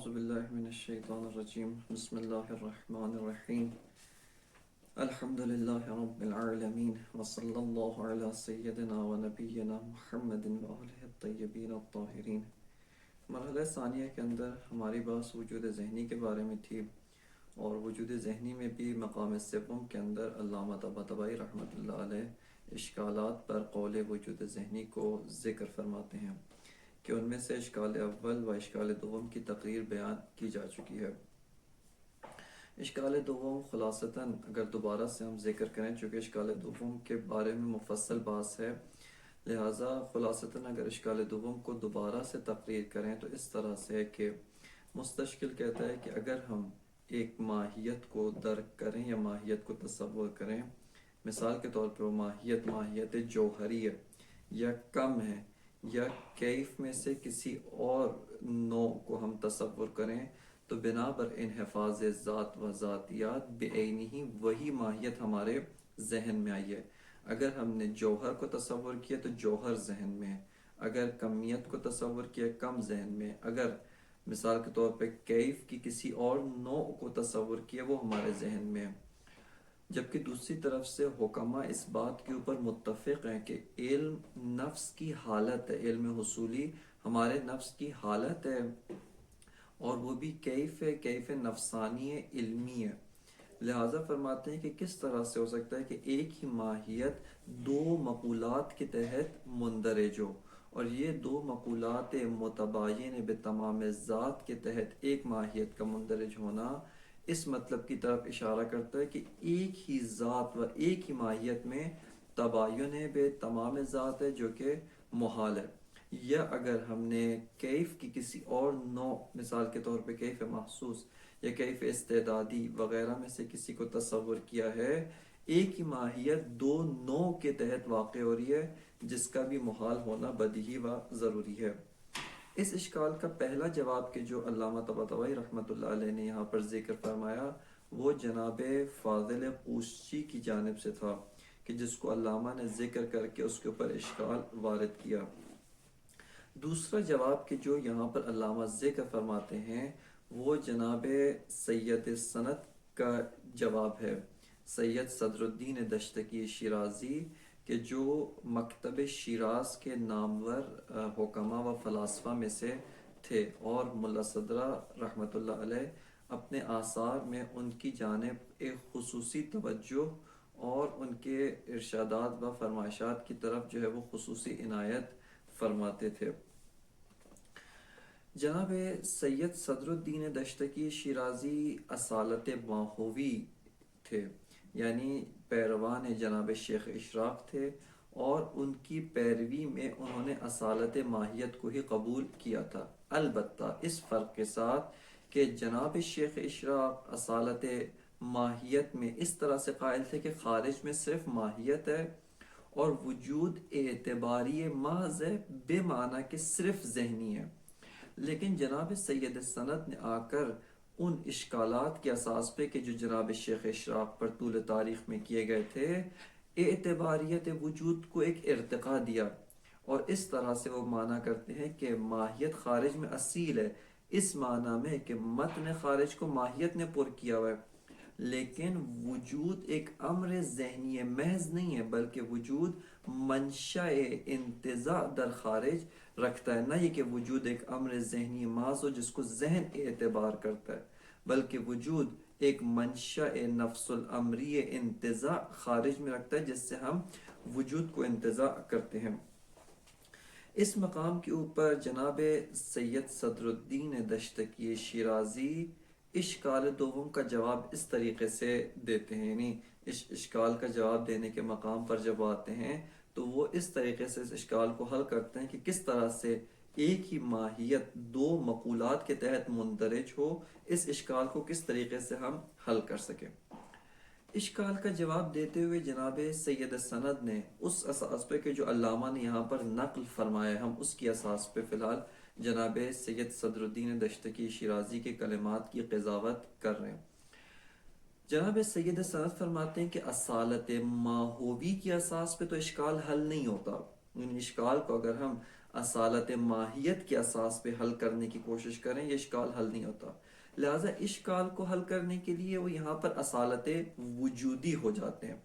اعوذ باللہ من الشیطان الرجیم بسم اللہ الرحمن الرحیم الحمد للہ رب العالمین وصلی اللہ علی سیدنا و نبینا محمد وآلہ الطیبین الطاہرین۔ مرحلہ ثانیہ کے اندر ہماری بات وجود ذہنی کے بارے میں تھی، اور وجود ذہنی میں بھی مقام سوم کے اندر علامہ طباطبائی رحمۃ اللہ علیہ اشکالات پر قول وجود ذہنی کو ذکر فرماتے ہیں کہ ان میں سے اشکال اول و اشکال دوم کی تقریر بیان کی جا چکی ہے۔ اشکال دوم خلاصتاً اگر دوبارہ سے ہم ذکر کریں، چونکہ اشکال دوم کے بارے میں مفصل بحث ہے، لہٰذا خلاصتاً اگر اشکال دوم کو دوبارہ سے تقریر کریں تو اس طرح سے کہ مستشکل کہتا ہے کہ اگر ہم ایک ماہیت کو درک کریں یا ماہیت کو تصور کریں، مثال کے طور پہ وہ ماہیت جوہری ہے یا کم ہے، یا کیف میں سے کسی اور نوع کو ہم تصور کریں، تو بنا بر انحفاظ ذات و ذاتیات بعینی وہی ماہیت ہمارے ذہن میں آئی ہے۔ اگر ہم نے جوہر کو تصور کیا تو جوہر ذہن میں ہے، اگر کمیت کو تصور کیا کم ذہن میں، اگر مثال کے طور پہ کیف کی کسی اور نوع کو تصور کیا وہ ہمارے ذہن میں ہے۔ جبکہ دوسری طرف سے حکماء اس بات کے اوپر متفق ہیں کہ علم نفس کی حالت ہے، علم حصولی ہمارے نفس کی حالت ہے، اور وہ بھی کیف نفسانی علمی ہے۔ لہٰذا فرماتے ہیں کہ کس طرح سے ہو سکتا ہے کہ ایک ہی ماہیت دو مقولات کے تحت مندرج ہو، اور یہ دو مقولات متباین بتمام ذات کے تحت ایک ماہیت کا مندرج ہونا اس مطلب کی طرف اشارہ کرتا ہے کہ ایک ہی ذات و ایک ہی ماہیت میں تباین بے تمام ذات ہے جو کہ محال ہے۔ یا اگر ہم نے کیف کی کسی اور نوع، مثال کے طور پہ کیف محسوس یا کیف استعدادی وغیرہ میں سے کسی کو تصور کیا ہے، ایک ہی ماہیت دو نوع کے تحت واقع ہو رہی ہے، جس کا بھی محال ہونا بدیہی و ضروری ہے۔ اس اشکال کا پہلا جواب کہ جو علامہ طباطبائی رحمۃ اللہ علیہ نے یہاں پر ذکر فرمایا وہ جناب فاضل قوشچی کی جانب سے تھا، کہ جس کو علامہ نے ذکر کر کے اس کے اوپر اشکال وارد کیا۔ دوسرا جواب کہ جو یہاں پر علامہ ذکر فرماتے ہیں وہ جناب سید سنت کا جواب ہے، سید صدر الدین دشتگی شیرازی، کہ جو مکتب شیراز کے نامور حکماء و فلاسفہ میں سے تھے، اور ملا صدرہ رحمۃ اللہ علیہ اپنے آثار میں ان کی جانب ایک خصوصی توجہ اور ان کے ارشادات و فرمائشات کی طرف جو ہے وہ خصوصی عنایت فرماتے تھے۔ جناب سید صدر الدین دشتگی شیرازی اصالت ماہوی تھے، یعنی پیروان جناب شیخ اشراق تھے، اور ان کی پیروی میں انہوں نے اصالت ماہیت کو ہی قبول کیا تھا، البتہ اس فرق کے ساتھ کہ جناب شیخ اشراق اصالت ماہیت میں اس طرح سے قائل تھے کہ خارج میں صرف ماہیت ہے اور وجود اعتباری محض ہے، بے معنی کہ صرف ذہنی ہے۔ لیکن جناب سید سند نے آ کر ان اشکالات کے اساس پہ کہ جو جناب شیخ اشراق پر طول تاریخ میں کیے گئے تھے، اعتباریت وجود کو ایک ارتقا دیا، اور اس طرح سے وہ معنی کرتے ہیں کہ ماہیت خارج میں اصیل ہے، اس معنی میں کہ متن خارج کو ماہیت نے پر کیا ہوا ہے، لیکن وجود ایک امر ذہنی محض نہیں ہے، بلکہ وجود منشأ انتزاع در خارج رکھتا ہے۔ نہ یہ کہ وجود ایک امر ذہنی محض ہو جس کو ذہن اعتبار کرتا ہے، بلکہ وجود ایک منشأ نفس الامری انتزاع خارج میں رکھتا ہے، جس سے ہم وجود کو انتزاع کرتے ہیں۔ اس مقام کے اوپر جناب سید صدر الدین دشتگی شیرازی اشکال دوم کا جواب اس طریقے سے دیتے ہیں، یعنی اس اشکال کا جواب دینے کے مقام پر جب آتے ہیں تو وہ اس طریقے سے اس اشکال کو حل کرتے ہیں کہ کس طرح سے ایک ہی ماہیت دو مقولات کے تحت مندرج ہو، اس اشکال کو کس طریقے سے ہم حل کر سکیں۔ اشکال کا جواب دیتے ہوئے جناب سید سند نے اس اساس پہ کہ جو علامہ نے یہاں پر نقل فرمایا ہے، ہم اس کی اساس پہ فی الحال جناب سید صدر الدین دشتگی شیرازی کے کلمات کی قضاوت کر رہے ہیں۔ جناب سید سند فرماتے ہیں کہ اصالت ماہوی کی اساس پہ تو اشکال حل نہیں ہوتا، ان اشکال کو اگر ہم اصالت ماہیت کے اساس پہ حل کرنے کی کوشش کریں، یہ اشکال حل نہیں ہوتا۔ لہٰذا اشکال کو حل کرنے کے لیے وہ یہاں پر اصالت وجودی ہو جاتے ہیں۔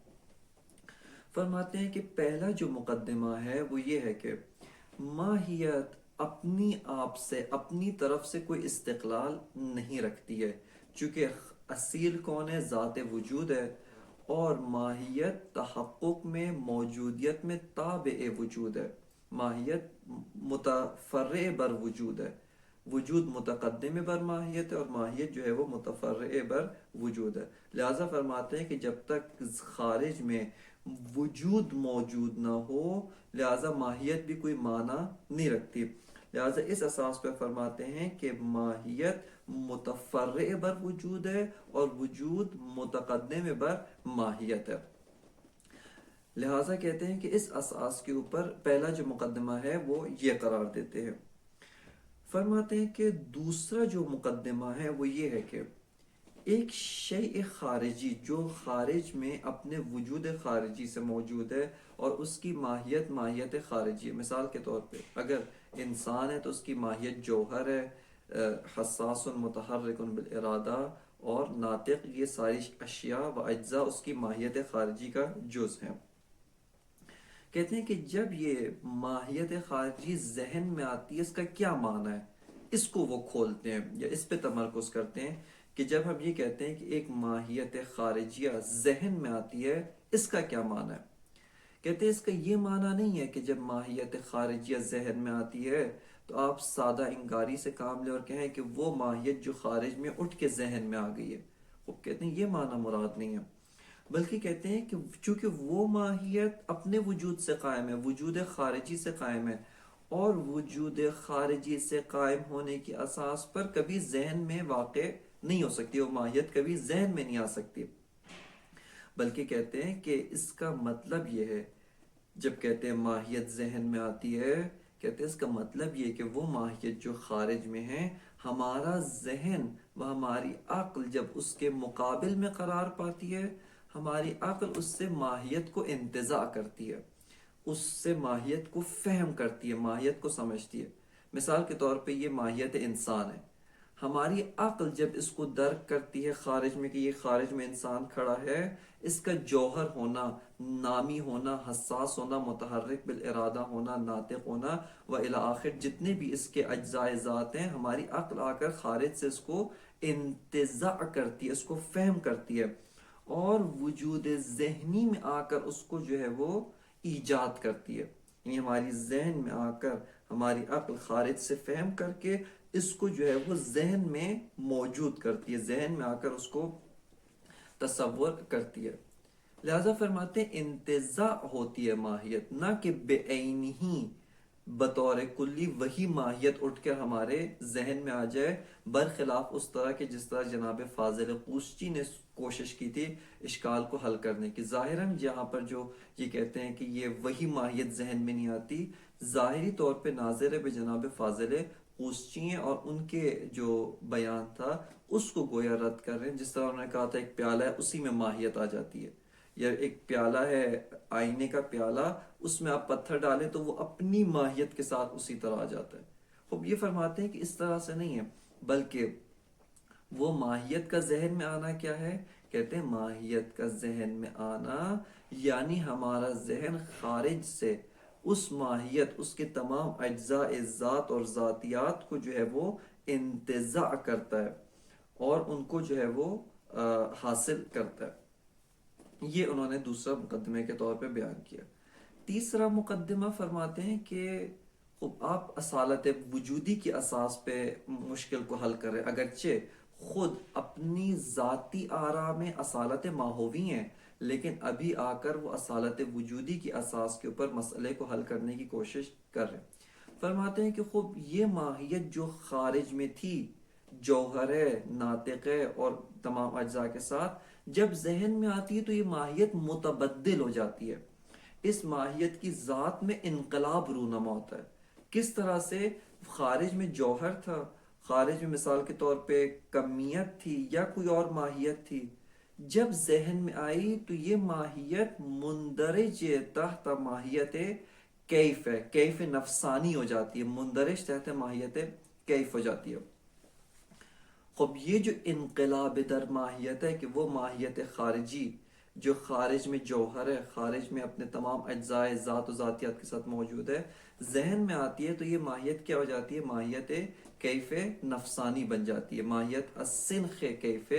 فرماتے ہیں کہ پہلا جو مقدمہ ہے وہ یہ ہے کہ ماہیت اپنی آپ سے، اپنی طرف سے کوئی استقلال نہیں رکھتی ہے، چونکہ اصیل کون ہے؟ ذات وجود ہے، اور ماہیت تحقق میں، موجودیت میں تابع وجود ہے۔ ماہیت متفرع بر وجود ہے، وجود متقدم بر ماہیت ہے، اور ماہیت جو ہے وہ متفرع بر وجود ہے۔ لہٰذا فرماتے ہیں کہ جب تک خارج میں وجود موجود نہ ہو، لہٰذا ماہیت بھی کوئی معنی نہیں رکھتی۔ لہٰذا اس اساس پہ فرماتے ہیں کہ ماہیت متفرع بر وجود ہے اور وجود متقدم بر ماہیت ہے۔ لہٰذا کہتے ہیں کہ اس اساس کے اوپر پہلا جو مقدمہ ہے وہ یہ قرار دیتے ہیں۔ فرماتے ہیں کہ دوسرا جو مقدمہ ہے وہ یہ ہے کہ ایک شیء خارجی جو خارج میں اپنے وجود خارجی سے موجود ہے اور اس کی ماہیت ماہیت خارجی ہے۔ مثال کے طور پہ اگر انسان ہے تو اس کی ماہیت جوہر ہے، حساس متحرک بالارادہ اور ناطق، یہ ساری اشیاء و اجزاء اس کی ماہیت خارجی کا جز ہیں۔ کہتے ہیں کہ جب یہ ماہیت خارجی ذہن میں آتی ہے، اس کا کیا معنی ہے، اس کو وہ کھولتے ہیں یا اس پہ تمرکز کرتے ہیں کہ جب ہم یہ کہتے ہیں کہ ایک ماہیت خارجیہ ذہن میں آتی ہے، اس کا کیا معنی ہے؟ کہتے ہیں اس کا یہ معنی نہیں ہے کہ جب ماہیت خارجیہ ذہن میں آتی ہے تو آپ سادہ انکاری سے کام لیں اور کہیں کہ وہ ماہیت جو خارج میں اٹھ کے ذہن میں آ گئی ہے۔ وہ کہتے ہیں یہ معنی مراد نہیں ہے، بلکہ کہتے ہیں کہ چونکہ وہ ماہیت اپنے وجود سے قائم ہے، وجود خارجی سے قائم ہے، اور وجود خارجی سے قائم ہونے کی اساس پر کبھی ذہن میں واقع نہیں ہو سکتی، وہ ماہیت کبھی ذہن میں نہیں آ سکتی۔ بلکہ کہتے ہیں کہ اس کا مطلب یہ ہے، جب کہتے ہیں ماہیت ذہن میں آتی ہے، کہتے ہیں اس کا مطلب یہ کہ وہ ماہیت جو خارج میں ہے، ہمارا ذہن و ہماری عقل جب اس کے مقابل میں قرار پاتی ہے، ہماری عقل اس سے ماہیت کو انتزاع کرتی ہے، اس سے ماہیت کو فہم کرتی ہے، ماہیت کو سمجھتی ہے۔ مثال کے طور پہ یہ ماہیت انسان ہے، ہماری عقل جب اس کو درک کرتی ہے خارج میں کہ یہ خارج میں انسان کھڑا ہے، اس کا جوہر ہونا، نامی ہونا، حساس ہونا، متحرک بالارادہ ہونا، ناطق ہونا و الی آخر جتنے بھی اس کے اجزاء ذات ہیں، ہماری عقل آ کر خارج سے اس کو انتزاع کرتی ہے، اس کو فہم کرتی ہے، اور وجود ذہنی میں آ کر اس کو جو ہے وہ ایجاد کرتی ہے۔ یعنی ہماری ذہن میں آ کر ہماری عقل خارج سے فہم کر کے اس کو جو ہے وہ ذہن میں موجود کرتی ہے، ذہن میں آ کر اس کو تصور کرتی ہے۔ لہذا فرماتے ہیں انتزاع ہوتی ہے ماہیت، نہ کہ بے عینی بطور کلی وہی ماہیت اٹھ کر ہمارے ذہن میں آ جائے، برخلاف اس طرح کے جس طرح جناب فاضل قوسچی نے کوشش کی تھی اشکال کو حل کرنے کی۔ ظاہراً جہاں پر جو یہ کہتے ہیں کہ یہ وہی ماہیت ذہن میں نہیں آتی، ظاہری طور پہ ناظر بے جناب فاضل قوسچی ہیں، اور ان کے جو بیان تھا اس کو گویا رد کر رہے ہیں۔ جس طرح انہوں نے کہا تھا ایک پیالہ ہے، اسی میں ماہیت آ جاتی ہے، یا ایک پیالہ ہے آئینے کا پیالہ، اس میں آپ پتھر ڈالیں تو وہ اپنی ماہیت کے ساتھ اسی طرح آ جاتا ہے۔ خوب یہ فرماتے ہیں کہ اس طرح سے نہیں ہے، بلکہ وہ ماہیت کا ذہن میں آنا کیا ہے؟ کہتے ہیں ماہیت کا ذہن میں آنا یعنی ہمارا ذہن خارج سے اس ماہیت، اس کے تمام اجزاء ذات اور ذاتیات کو جو ہے وہ انتزاع کرتا ہے اور ان کو جو ہے وہ حاصل کرتا ہے۔ یہ انہوں نے دوسرا مقدمے کے طور پہ بیان کیا۔ تیسرا مقدمہ فرماتے ہیں کہ خب آپ اصالت وجودی کی اساس پہ مشکل کو حل کریں، اگرچہ خود اپنی ذاتی آراء میں اصالت ماہوی ہیں، لیکن ابھی آ کر وہ اصالت وجودی کی اساس کے اوپر مسئلے کو حل کرنے کی کوشش کر رہے ہیں۔ فرماتے ہیں کہ خب یہ ماہیت جو خارج میں تھی، جوہر ہے، ناطق ہے اور تمام اجزاء کے ساتھ، جب ذہن میں آتی ہے تو یہ ماہیت متبدل ہو جاتی ہے، اس ماہیت کی ذات میں انقلاب رونما ہوتا ہے۔ کس طرح سے؟ خارج میں جوہر تھا، خارج میں مثال کے طور پہ کمیت تھی یا کوئی اور ماہیت تھی، جب ذہن میں آئی تو یہ ماہیت مندرج تحت ماہیت کیف ہے، کیف نفسانی ہو جاتی ہے، مندرج تحت ماہیت کیف ہو جاتی ہے۔ خب یہ جو انقلاب در ماہیت ہے کہ وہ ماہیت خارجی جو خارج میں جوہر ہے، خارج میں اپنے تمام اجزاء ذات و ذاتیات کے ساتھ موجود ہے، ذہن میں آتی ہے تو یہ ماہیت کیا ہو جاتی ہے؟ ماہیت کیف نفسانی بن جاتی ہے، ماہیت السنخ کیف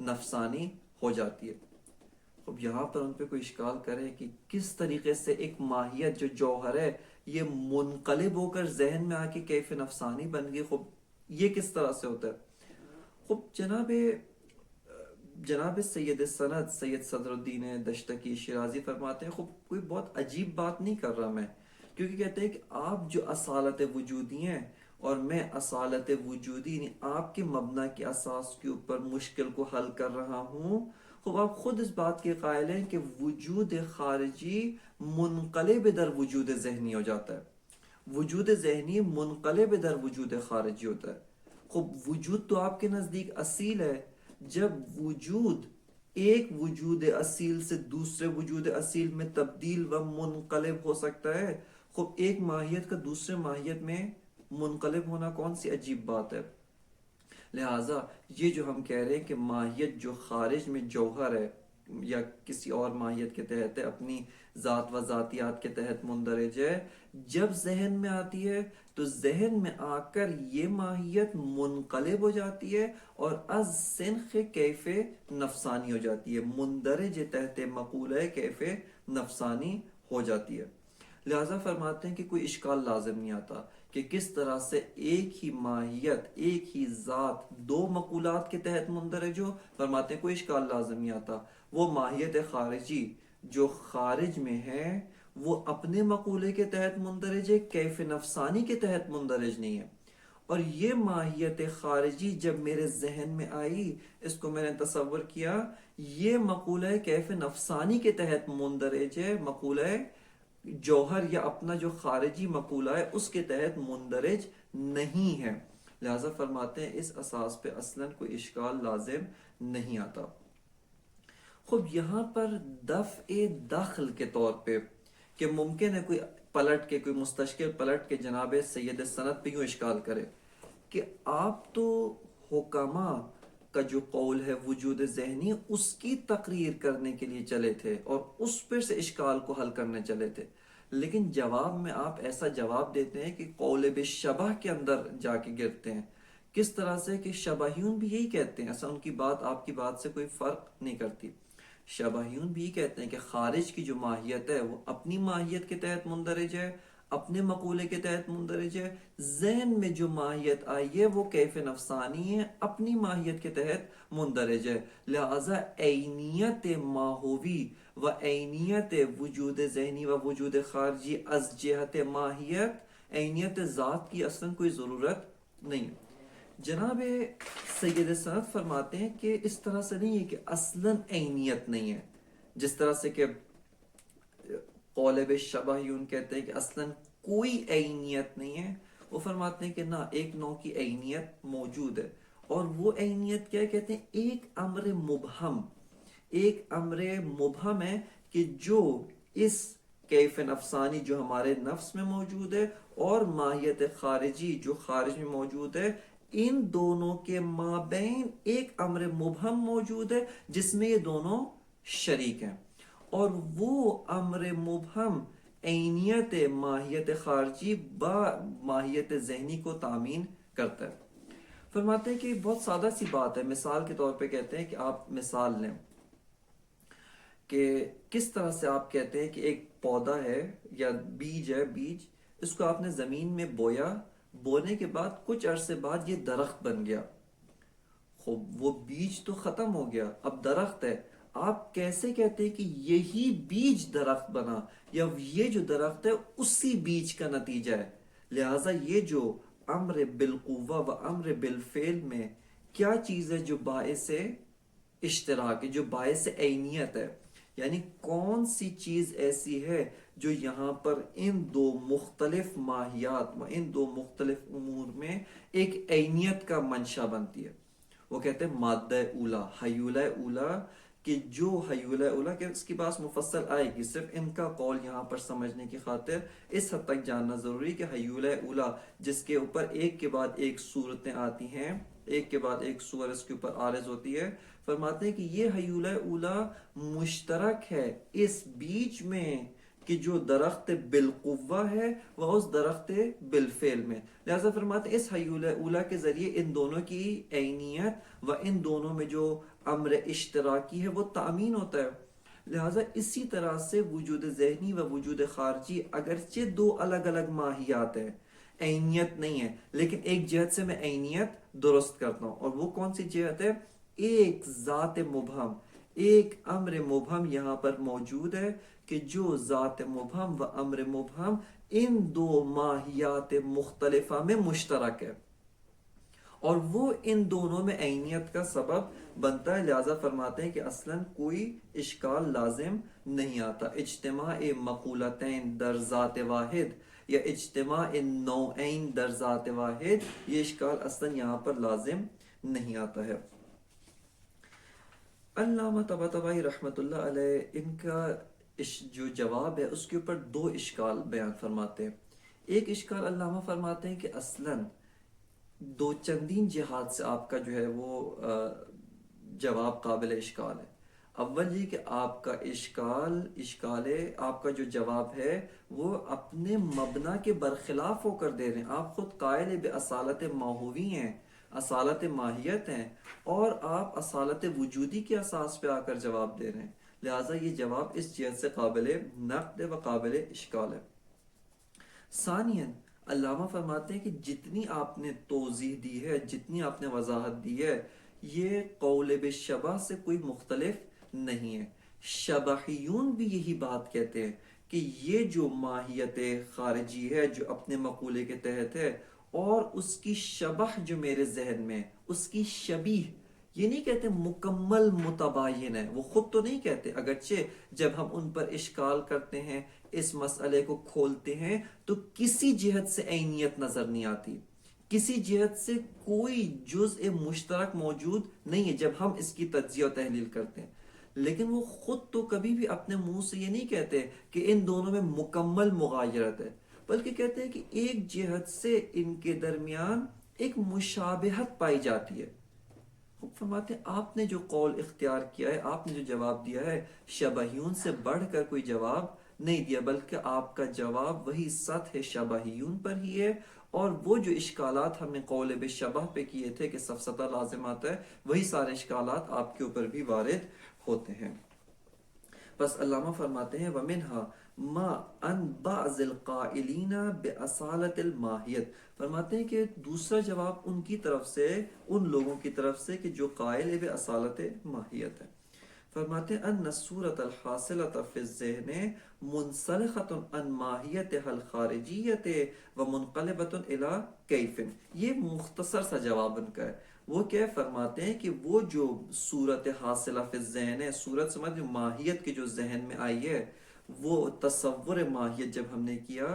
نفسانی ہو جاتی ہے۔ اب یہاں پر ان پہ کوئی اشکال کرے کہ کس طریقے سے ایک ماہیت جو جوہر ہے یہ منقلب ہو کر ذہن میں آ کے کیف نفسانی بن گئی، خب یہ کس طرح سے ہوتا ہے؟ خب جناب سید سند سید صدر الدین دشتقی شیرازی فرماتے ہیں، خب کوئی بہت عجیب بات نہیں کر رہا میں، کیونکہ کہتے ہیں کہ آپ جو اصالت وجودی ہیں اور میں اصالت وجودی، یعنی آپ کے مبنا کے اساس کے اوپر مشکل کو حل کر رہا ہوں۔ خب آپ خود اس بات کے قائل ہیں کہ وجود خارجی منقلب در وجود ذہنی ہو جاتا ہے، وجود ذہنی منقلب در وجود خارجی ہوتا ہے۔ خب وجود تو آپ کے نزدیک اصیل ہے، جب وجود ایک وجود اصیل سے دوسرے وجود اصیل میں تبدیل و منقلب ہو سکتا ہے، خب ایک ماہیت کا دوسرے ماہیت میں منقلب ہونا کون سی عجیب بات ہے؟ لہٰذا یہ جو ہم کہہ رہے ہیں کہ ماہیت جو خارج میں جوہر ہے یا کسی اور ماہیت کے تحت ہے، اپنی ذات و ذاتیات کے تحت مندرج ہے، جب ذہن میں آتی ہے تو ذہن میں آ کر یہ ماہیت منقلب ہو جاتی ہے اور از سنخ کیف نفسانی ہو جاتی ہے، مندرج تحت مقولہ کیف نفسانی ہو جاتی ہے۔ لہذا فرماتے ہیں کہ کوئی اشکال لازم نہیں آتا کہ کس طرح سے ایک ہی ماہیت، ایک ہی ذات دو مقولات کے تحت مندرج ہو۔ فرماتے ہیں کوئی اشکال لازم نہیں آتا، وہ ماہیت خارجی جو خارج میں ہے وہ اپنے مقولے کے تحت مندرج ہے، کیف نفسانی کے تحت مندرج نہیں ہے۔ اور یہ ماہیت خارجی جب میرے ذہن میں آئی، اس کو میں نے تصور کیا، یہ مقولہ کیف نفسانی کے تحت مندرج ہے، مقولہ جوہر یا اپنا جو خارجی مقولہ ہے اس کے تحت مندرج نہیں ہے۔ لہذا فرماتے ہیں اس اساس پہ اصلاً کوئی اشکال لازم نہیں آتا۔ خب یہاں پر دفع دخل کے طور پہ کہ ممکن ہے کوئی پلٹ کے، کوئی مستشکل پلٹ کے جناب سید سند پہ یوں اشکال کرے کہ آپ تو حکما کا جو قول ہے وجود ذہنی اس کی تقریر کرنے کے لیے چلے تھے اور اس پر سے اشکال کو حل کرنے چلے تھے، لیکن جواب میں آپ ایسا جواب دیتے ہیں کہ قول بشبہ کے اندر جا کے گرتے ہیں۔ کس طرح سے کہ شبہیون بھی یہی کہتے ہیں، ایسا ان کی بات آپ کی بات سے کوئی فرق نہیں کرتی۔ شبہیون بھی کہتے ہیں کہ خارج کی جو ماہیت ہے وہ اپنی ماہیت کے تحت مندرج ہے، اپنے مقولے کے تحت مندرج ہے، ذہن میں جو ماہیت آئی ہے وہ کیف نفسانی ہے، اپنی ماہیت کے تحت مندرج ہے۔ لہذا عینیت ماہوی و عینیت وجود ذہنی و وجود خارجی از جہت ماہیت، عینیت ذات کی اصلا کوئی ضرورت نہیں۔ جناب سید سند فرماتے ہیں کہ اس طرح سے نہیں ہے کہ اصلاً عینیت نہیں ہے، جس طرح سے کہ قول بشبہیون کہتے ہیں کہ اصلاً کوئی عینیت نہیں ہے۔ وہ فرماتے ہیں کہ نہ، ایک نوع کی عینیت موجود ہے، اور وہ عینیت کیا کہتے ہیں؟ ایک امر مبہم، ایک امر مبہم ہے کہ جو اس کیف نفسانی جو ہمارے نفس میں موجود ہے اور ماہیت خارجی جو خارج میں موجود ہے، ان دونوں کے مابین ایک امر مبہم موجود ہے جس میں یہ دونوں شریک ہیں، اور وہ امر مبہم عینیت ماہیت خارجی با ماہیت ذہنی کو تامین کرتا ہے۔ فرماتے ہیں کہ بہت سادہ سی بات ہے، مثال کے طور پہ کہتے ہیں کہ آپ مثال لیں کہ کس طرح سے آپ کہتے ہیں کہ ایک پودا ہے یا بیج ہے، بیج اس کو آپ نے زمین میں بویا، بونے کے بعد کچھ عرصے بعد یہ درخت بن گیا۔ خب وہ بیج تو ختم ہو گیا، اب درخت ہے، آپ کیسے کہتے ہیں کہ یہی بیج درخت بنا یا یہ جو درخت ہے اسی بیج کا نتیجہ ہے؟ لہٰذا یہ جو امر بالقوہ و امر بالفعل میں کیا چیز ہے جو باعث اشتراک ہے، جو باعث عینیت ہے؟ یعنی کون سی چیز ایسی ہے جو یہاں پر ان دو مختلف ماہیات و ان دو مختلف امور میں ایک عینیت کا منشا بنتی ہے؟ وہ کہتے ہیں مادہ اولا، حیولہ اولا، کہ جو حیول اولا کہ اس کی بات مفصل آئے گی، صرف ان کا قول یہاں پر سمجھنے کی خاطر اس حد تک جاننا ضروری کہ حیول اولا جس کے اوپر ایک کے بعد ایک صورتیں آتی ہیں، ایک کے بعد ایک صور اس کے اوپر عارض ہوتی ہے، فرماتے ہیں کہ یہ حیول اولا مشترک ہے اس بیچ میں کہ جو درخت بالقوہ ہے وہ اس درخت بالفعل میں، لہذا فرماتے ہیں اس حیول اولا کے ذریعے ان دونوں کی عینیت و ان دونوں میں جو امر اشتراکی ہے وہ تامین ہوتا ہے۔ لہذا اسی طرح سے وجود ذہنی و وجود خارجی اگرچہ دو الگ الگ ماہیات ہیں، عینیت نہیں ہے، لیکن ایک جہت سے میں عینیت درست کرتا ہوں، اور وہ کون سی جہت ہے؟ ایک ذات مبہم، ایک امر مبہم یہاں پر موجود ہے کہ جو ذات مبہم و امر مبہم ان دو ماہیات مختلفہ میں مشترک ہے، اور وہ ان دونوں میں عینیت کا سبب بنتا ہے۔ لہذا فرماتے ہیں کہ اصلاً کوئی اشکال لازم نہیں آتا، اجتماع مقولتین در ذات واحد یا اجتماع نوعین در ذات واحد، یہ اشکال اصلاً یہاں پر لازم نہیں آتا ہے۔ علامہ طباطبائی رحمۃ اللہ علیہ ان کا جو جواب ہے اس کے اوپر دو اشکال بیان فرماتے ہیں۔ ایک اشکال علامہ فرماتے ہیں کہ اصلاً دو چندین جہات سے آپ کا جو ہے وہ جواب قابل اشکال ہے۔ اول یہ کہ آپ کا اشکال آپ کا جو جواب ہے وہ اپنے مبنا کے برخلاف ہو کر دے رہے ہیں۔ آپ خود قائل باصالت ماہوی ہیں، اصالت ماہیت ہیں، اور آپ اصالت وجودی کے اساس پہ آ کر جواب دے رہے ہیں، لہٰذا یہ جواب اس جہت سے قابل نقد و قابل اشکال ہے۔ ثانیاً علامہ فرماتے ہیں کہ جتنی آپ نے توضیح دی ہے، جتنی آپ نے وضاحت دی ہے، یہ قول بالشبہ سے کوئی مختلف نہیں ہے۔ شبحیون بھی یہی بات کہتے ہیں کہ یہ جو ماہیت خارجی ہے جو اپنے مقولے کے تحت ہے، اور اس کی شبح جو میرے ذہن میں اس کی شبیہ، یہ نہیں کہتے مکمل متباین ہے، وہ خود تو نہیں کہتے، اگرچہ جب ہم ان پر اشکال کرتے ہیں، اس مسئلے کو کھولتے ہیں، تو کسی جہت سے عینیت نظر نہیں آتی، کسی جہت سے کوئی جزء مشترک موجود نہیں ہے جب ہم اس کی تجزیہ و تحلیل کرتے ہیں، لیکن وہ خود تو کبھی بھی اپنے منہ سے یہ نہیں کہتے کہ ان دونوں میں مکمل مغایرت ہے، بلکہ کہتے ہیں کہ ایک جہت سے ان کے درمیان ایک مشابہت پائی جاتی ہے۔ فرماتے ہیں آپ نے جو قول اختیار کیا ہے، آپ نے جو جواب دیا ہے، شبہیون سے بڑھ کر کوئی جواب نہیں دیا، بلکہ آپ کا جواب وہی سطح شبہیون پر ہی ہے، اور وہ جو اشکالات ہم نے قول بالشبہ پہ کیے تھے کہ سفسطہ لازم آتا ہے، وہی سارے اشکالات آپ کے اوپر بھی وارد ہوتے ہیں۔ بس علامہ فرماتے ہیں وَمِنْهَا مَا أَنْ بَعْضِ الْقَائِلِينَ بِأَصَالَةِ الْمَاهِيَّةِ، فرماتے ہیں کہ دوسرا جواب ان کی طرف سے، ان لوگوں کی طرف سے کہ جو قائل بِأَصَالَةِ ماہیت ہے، فرماتے ہیں ان الصورة الحاصلة في الذهن منسلخة عن ماہیتها الخارجیة ومنقلبة إلى كيف، یہ مختصر سا جواب ان کا ہے۔ وہ کیا فرماتے ہیں کہ وہ جو صورت حاصلہ فی الذہن ہے، صورت سمجھ ماہیت کے جو ذہن میں آئی ہے، وہ تصور ماہیت جب ہم نے کیا،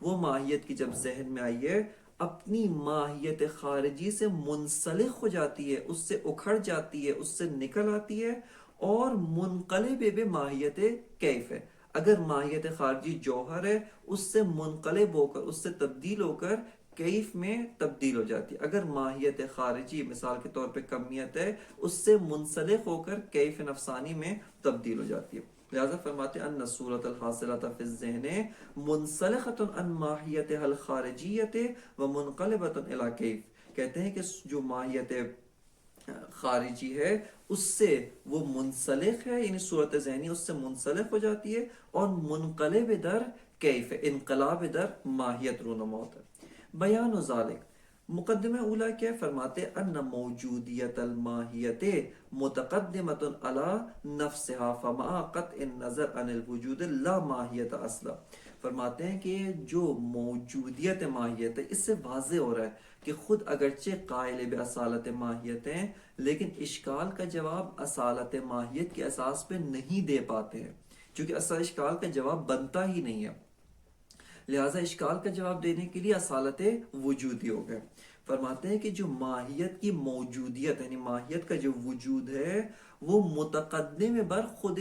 وہ ماہیت کی جب ذہن میں آئی ہے، اپنی ماہیت خارجی سے منسلخ ہو جاتی ہے، اس سے اکھڑ جاتی ہے، اس سے نکل آتی ہے، اور منقلب ماہیت کیف ہے۔ اگر ماہیت خارجی جوہر ہے، اس سے منقلب ہو کر، اس سے تبدیل ہو کر کیف میں تبدیل ہو جاتی ہے۔ اگر ماہیت خارجی مثال کے طور پہ کمیت ہے، اس سے منسلخ ہو کر کیف نفسانی میں تبدیل ہو جاتی ہے۔ لہذا فرماتے ہیں ان الصورۃ الحاصلۃ فی الذہن منسلخۃ عن ماہیتها الخارجیۃ ومنقلبۃ الی کیف، کہتے ہیں کہ جو ماہیت خارجی ہے اس سے وہ منسلخ ہے، یعنی صورت ذہنی اس سے منسلخ ہو جاتی ہے، اور منقلب در کیف، انقلاب در ماہیت رونما ہوتا ہے۔ بیان و ذالک، مقدمہ اولا کیا فرماتے ان موجودیت الماہیت متقدمۃ علی نفسها فمع قطع النظر عن الوجود لا ماہیت اصلا، فرماتے ہیں کہ جو موجودیت ماہیت ہے، اس سے واضح ہو رہا ہے کہ خود اگرچہ قائل باصالت ماہیت ہیں، لیکن اشکال کا جواب اصالت ماہیت کے اساس پہ نہیں دے پاتے ہیں، چونکہ اصل اشکال کا جواب بنتا ہی نہیں ہے، لہٰذا اشکال کا جواب دینے کے لیے اصالت وجودی ہو گئے۔ فرماتے ہیں کہ جو ماہیت کی موجودیت یعنی ماہیت کا جو وجود ہے وہ متقدم بر خود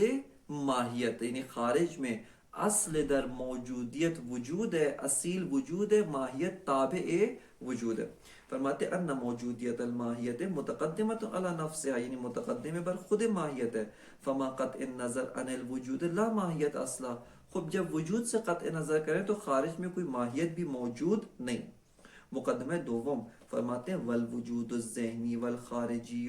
ماہیت یعنی خارج میں اصل در موجودیت وجود ہے، اصیل وجود ہے، ماہیت تابع وجود ہے۔ فرماتے ان موجودیت الماہیت متقدمت علی نفسها یعنی متقدم بر خود ماہیت ہے، فما قطع النظر عن الوجود لا ماہیت اصلا، خب جب وجود سے قطع نظر کریں تو خارج میں کوئی ماہیت بھی موجود نہیں۔ مقدمہ دوم فرماتے ہیں والوجود الذہنی والخارجی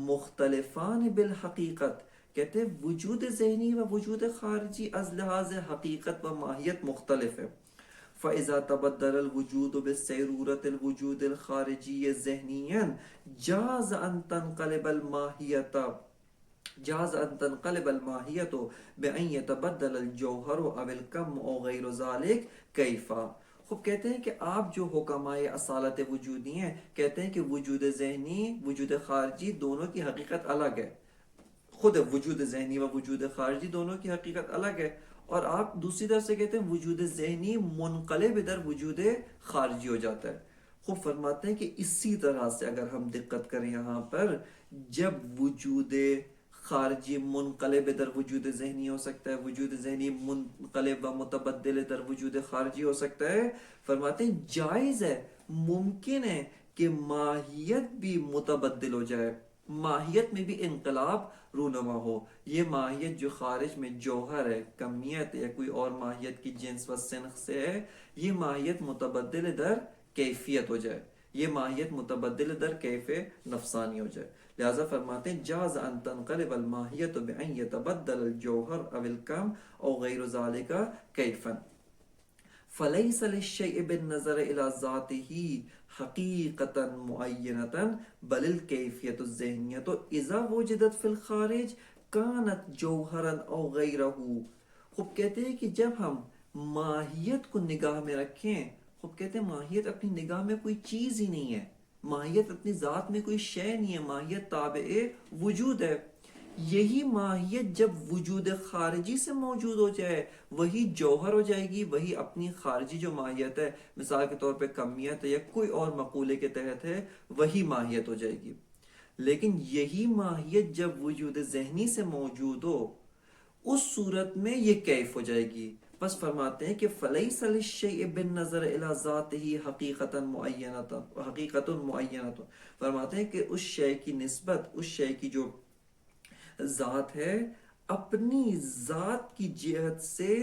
مختلفان بالحقیقت، کہتے ہیں وجود ذہنی و وجود خارجی از لحاظ حقیقت و ماہیت مختلف ہے۔ فَإِذَا تَبَدَّلَ الْوُجُودُ بِالسَّيْرُورَةِ الْوُجُودِ الْخَارِجِيِّ ذَهْنِيًّا جَازَ أَن تَنْقَلِبَ الْمَاهِيَّةُ بِأَن يَتَبَدَّلَ الْجَوْهَرُ أَوِ الْكَمُّ أَوْ غَيْرُ ذَلِكَ كَيْفَ۔ خوب کہتے ہیں کہ آپ جو حکمائے اصالت وجودی ہیں کہتے ہیں کہ وجود ذہنی وجود خارجی دونوں کی حقیقت الگ ہے، خود وجود ذہنی و وجود خارجی دونوں کی حقیقت الگ ہے، اور آپ دوسری طرف سے کہتے ہیں وجود ذہنی منقلب در وجود خارجی ہو جاتا ہے۔ خوب فرماتے ہیں کہ اسی طرح سے اگر ہم دقت کریں یہاں پر، جب وجود خارجی منقلب در وجود ذہنی ہو سکتا ہے، وجود ذہنی منقلب و متبدل در وجود خارجی ہو سکتا ہے، فرماتے ہیں جائز ہے، ممکن ہے کہ ماہیت بھی متبدل ہو جائے، ماہیت میں بھی انقلاب رونما ہو۔ یہ ماہیت جو خارج میں جوہر ہے، کمیت یا کوئی اور ماہیت کی جنس و سنخ سے ہے، یہ ماہیت متبدل در کیفیت ہو جائے، یہ ماہیت متبدل در کیف نفسانی ہو جائے۔ لہذا فرماتے ہیں جاز ان تنقلب الماہیت بان یتبدل الجوہر او الکم او غیر ذالک کیفا فلیس للشیء بالنظر الى ذاته حقیقتا معینتا بل الکیفیت الذہنیت اذا وجدت فی الخارج کانت جوہرا او غیرہ۔ خوب کہتے ہیں کہ جب ہم ماہیت کو نگاہ میں رکھیں، خوب کہتے ہیں ماہیت اپنی نگاہ میں کوئی چیز ہی نہیں ہے، ماہیت اپنی ذات میں کوئی شے نہیں ہے، ماہیت تابع وجود ہے۔ یہی ماہیت جب وجود خارجی سے موجود ہو جائے وہی جوہر ہو جائے گی، وہی اپنی خارجی جو ماہیت ہے، مثال کے طور پہ کمیت ہے یا کوئی اور مقولے کے تحت ہے، وہی ماہیت ہو جائے گی۔ لیکن یہی ماہیت جب وجود ذہنی سے موجود ہو اس صورت میں یہ کیف ہو جائے گی۔ بس فرماتے ہیں کہ فلیس للشیء بالنظر الی ذاتہ حقیقتا معینتا حقیقت معینت، فرماتے ہیں کہ اس شے کی نسبت، اس شے کی جو ذات ہے، اپنی ذات کی جہت سے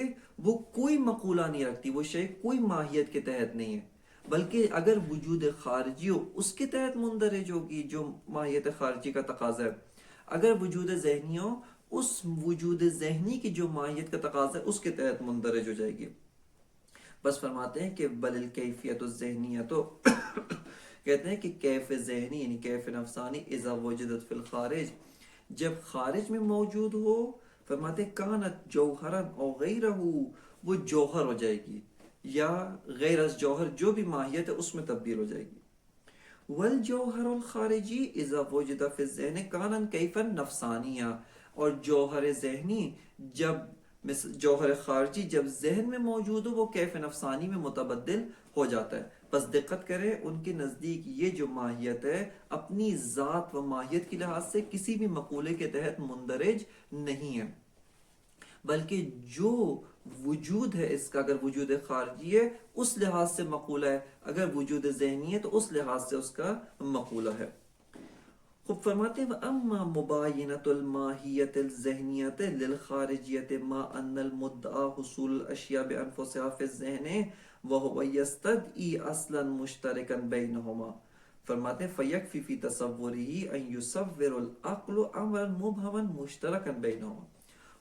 وہ کوئی مقولہ نہیں رکھتی، وہ شے کوئی ماہیت کے تحت نہیں ہے، بلکہ اگر وجود خارجی ہو اس کے تحت مندرج ہوگی جو ماہیت خارجی کا تقاضا ہے، اگر وجود ذہنی ہو اس وجود ذہنی کی جو ماہیت کا تقاضا ہے اس کے تحت مندرج ہو جائے گی۔ بس فرماتے ہیں کہ بل الکیفیت الذہنیہ، تو کہتے ہیں کہ کیف ذہنی یعنی کیف نفسانی اذا وجدت فی الخارج جب خارج میں موجود ہو، فرماتے ہیں کانت جوہرا او غیرہ وہ جوہر ہو جائے گی یا غیر از جوہر جو بھی ماہیت ہے اس میں تبدیل ہو جائے گی۔ والجوہر الخارجی اذا وجد فی الذہن کانا کیفا نفسانیہ، اور جوہر ذہنی جب جوہر خارجی جب ذہن میں موجود ہو وہ کیف نفسانی میں متبدل ہو جاتا ہے۔ بس دقت کریں ان کے نزدیک یہ جو ماہیت ہے اپنی ذات و ماہیت کی لحاظ سے کسی بھی مقولے کے تحت مندرج نہیں ہے، بلکہ جو وجود ہے اس کا اگر وجود خارجی ہے اس لحاظ سے مقولہ ہے، اگر وجود ذہنی ہے تو اس لحاظ سے اس کا مقولہ ہے۔ خوب فرماتے ہیں اما مباینۃ الماہیت الذہنیت للخارجیت ما ان المدعا حصول الاشیاء بانفسها فی الذہن وهو یستدعی اصلا مشترکا بینہما، فرماتے ہیں فیکفی فی تصوره ان یصور العقل امرا مبہما مشترکا بینہما۔